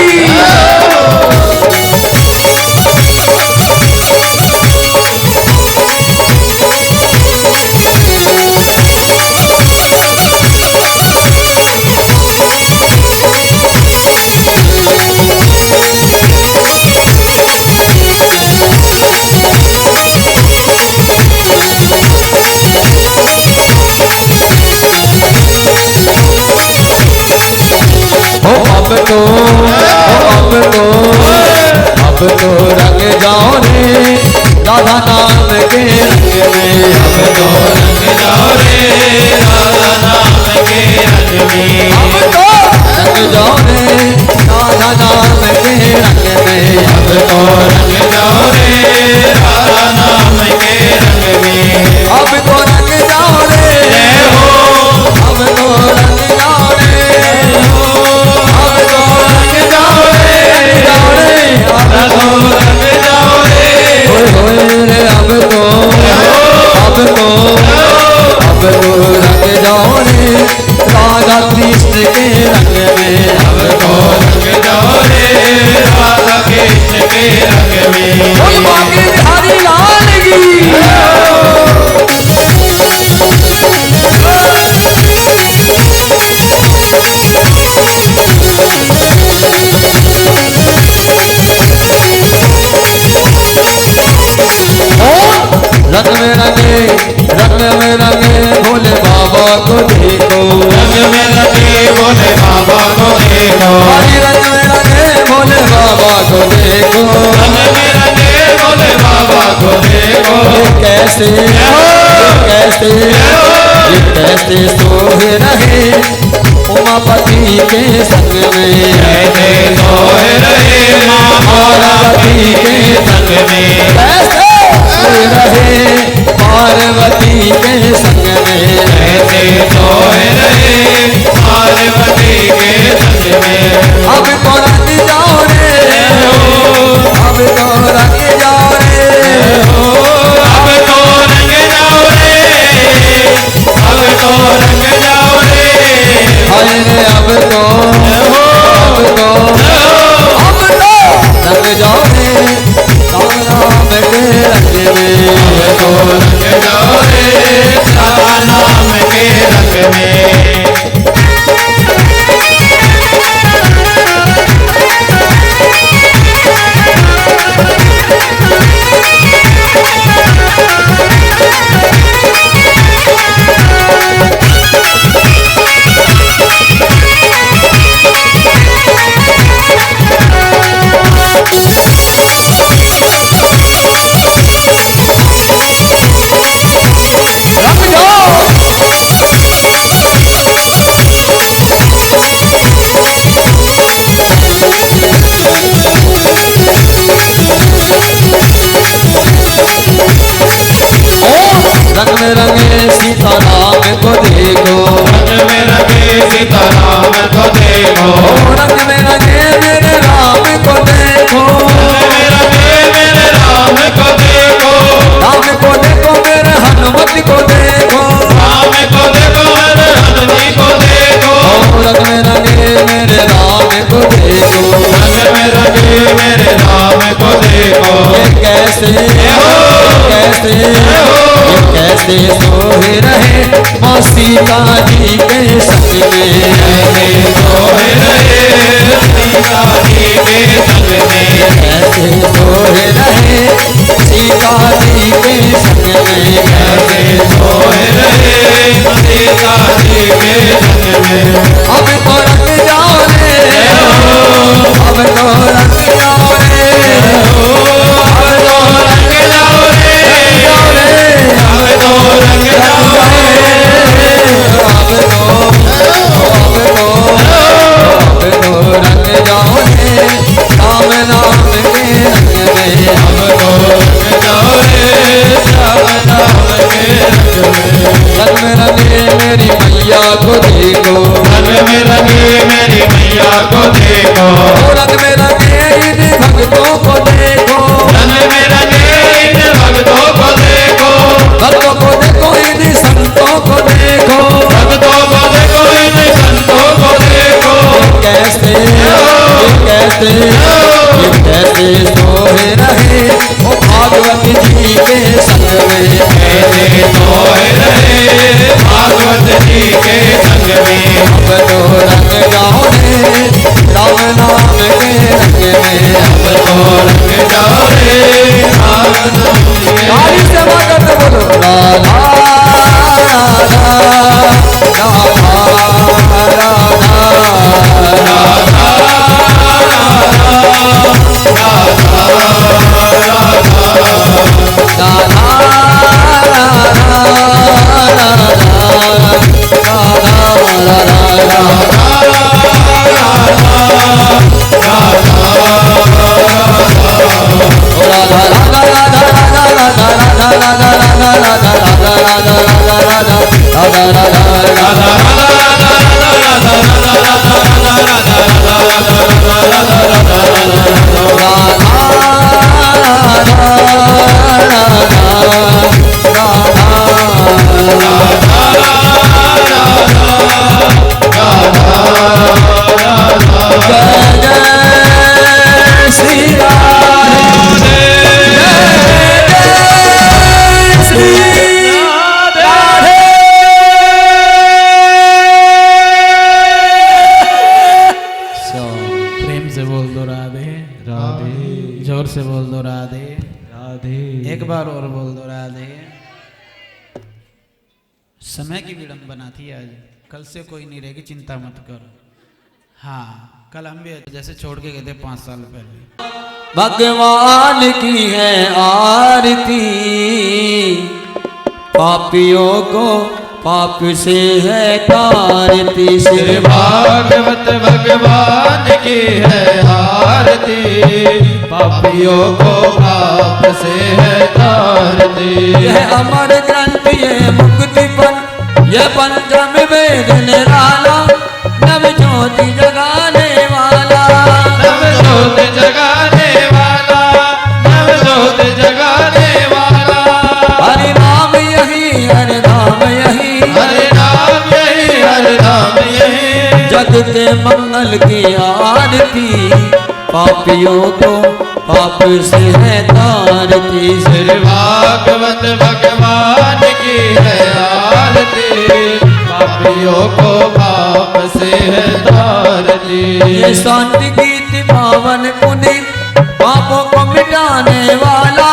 अब तो रंग जाओ रे राधा नाम के रंग में। अब तो रंग जाओ रे राधा नाम के रंग में। अब तो रंग जाओ रे राधा नाम के रंग में। अब तो रंग जाओ रे राधा नाम के रंग में। अब तो रंग जाओ रे हो, अब तो रंग जाओ रे हो, अब तो रंग जाओ रे, जाओ रे, अब तो रंग जाओ रे। होए रे अब तो रंग जाओ रे राधा कृष्ण के रंग में। अब तो रंग जाओ रे राधा कृष्ण के रंग में। बोल बाकी बिहारी लाल की। रंग में रंगे भोले बाबा को देखो। रंग में रंगे भोले बाबा को देखो। हरी रंग में रंगे भोले बाबा को देखो। रंग में रंगे भोले बाबा को देखो। ये कैसे कैसे ये कैसे सोए रहे उमापति के संग में। कैसे सोए रहे उमापति के संग में। कैसे सोए रहे पार्वती के संग में। कैसे सोए रहे पार्वती के संग में। अब तो रंग जाओ रे हो, अब तो रंग जाओ रे हो, अब तो रंग जाओ रे, अब तो रंग जाओ रे। हाय रे अब तो रंग जाओ रे राम नाम के रंग में। अब तो रंग जाओ रे राम नाम के रंग में। रंग में रंगे सीताराम को देखो। रंग में रंगे सीताराम को देखो। रंग में रंगे मेरे राम को देखो। रंग में रंगे मेरे राम को देखो। राम को देखो मेरे हनुमत को देखो। राम को देखो मेरे हनुमत को देखो। रंग में रंगे मेरे राम को देखो। रंग में रंगे मेरे राम को देखो। ये कैसे कैसे ये कैसे सोए रहे माँ सीता जी के संग में। कैसे सोए रहे सीता जी के संग में। कैसे सोए रहे सीता जी के संग में। कैसे सोए रहे सीता जी के संग में। अब तो रंग जाओ रे हो, अब तो रंग जाओ रे हो, अब तो रंग जाओ रे, जाओ रे, अब तो रंग जाओ रे। अब तो रंग जाओ रे राम नाम के रंग में। अब तो रंग जाओ रे कैसे ये कैसे सोए रहे ओ भागवत जी के संग में, कैसे सोए रहे भागवत जी के संग में। अब तो रंग जाओ रे राम नाम के रंग में, अब तो रंग जाओ रे राम नाम के। ताली से आवाज करके बोलो राधा राधा जोर से बोल दो राधे राधे। एक बार और बोल दो राधे। समय की विडंबना थी आज, कल से कोई नहीं रहेगी, चिंता मत करो। हाँ कल हम भी जैसे छोड़ के गए थे 5 साल पहले। भगवान की है आरती, पापियों को पाप से है तारती। श्री भागवत भगवान की है आरती, पापियों को पाप से है तारती। यह अमर ग्रंथ ये मुक्ति पर, ये पंचम वेद निराला, नव ज्योति जगाने वाला, नव ज्योति जगाने वाला, नव ज्योति जगाने वाला। हरि नाम यही, हरि नाम यही, हरि नाम यही, हरि नाम यही। जग के मंगल की आरती, पापियों को पाप से है तारती। श्री भागवत भगवान की है आरती, पापियों को पाप से है तारती। ये शांति गीत पावन पुनीत, पापों को मिटाने वाला,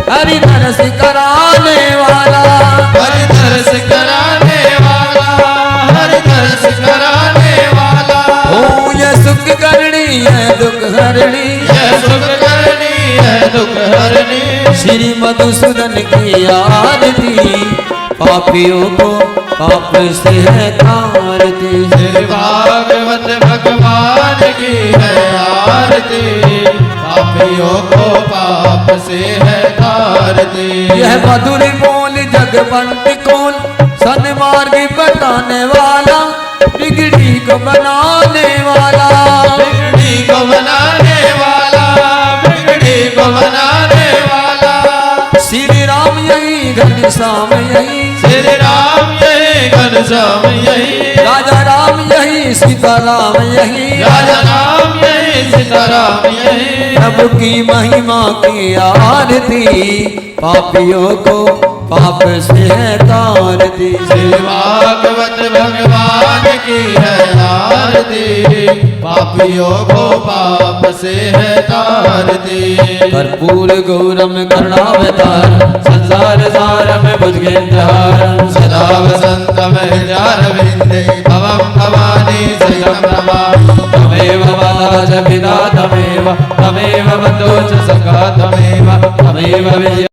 हरि नरस कराने वाला, हरि दर्श कराने वाला, हरि दर्श कराने वाला। ओ ये सुख करणी है दुख हरणी, यह सुख करनी है दुख हरनी। श्री मधुसूदन की आरती, पापियों को पाप से है तारती। श्री भागवत भगवान की है आरती, पापियों को पाप से है तारती। यह मधुर बोल जगवंत कोल, सन्मार्ग बताने वाला, बिगड़ी को बनाने वाला, बिगड़ी को बनाने वाला, बिगड़ी को बनाने वाला। श्री राम यही घनश्याम यही, श्री राम यही घनश्याम यही, राजा राम यही सीता राम यही, राजा राम यही सीताराम यही। प्रभु की महिमा की आरती, पापियों को पाप से है तारती। श्री भागवत भगवान की है आरती, पापियों को पाप से है तारती। कर्पूर गौरम करुणावतार, संसार सारम भुजगेन्द्रहारम, सदा वसंतम हृदयारविंदे, भवं भवानी शयनं नमामि। तमेव माता च पिता तमेव, तमेव बन्धो च सखा तमेव, तमेव विजय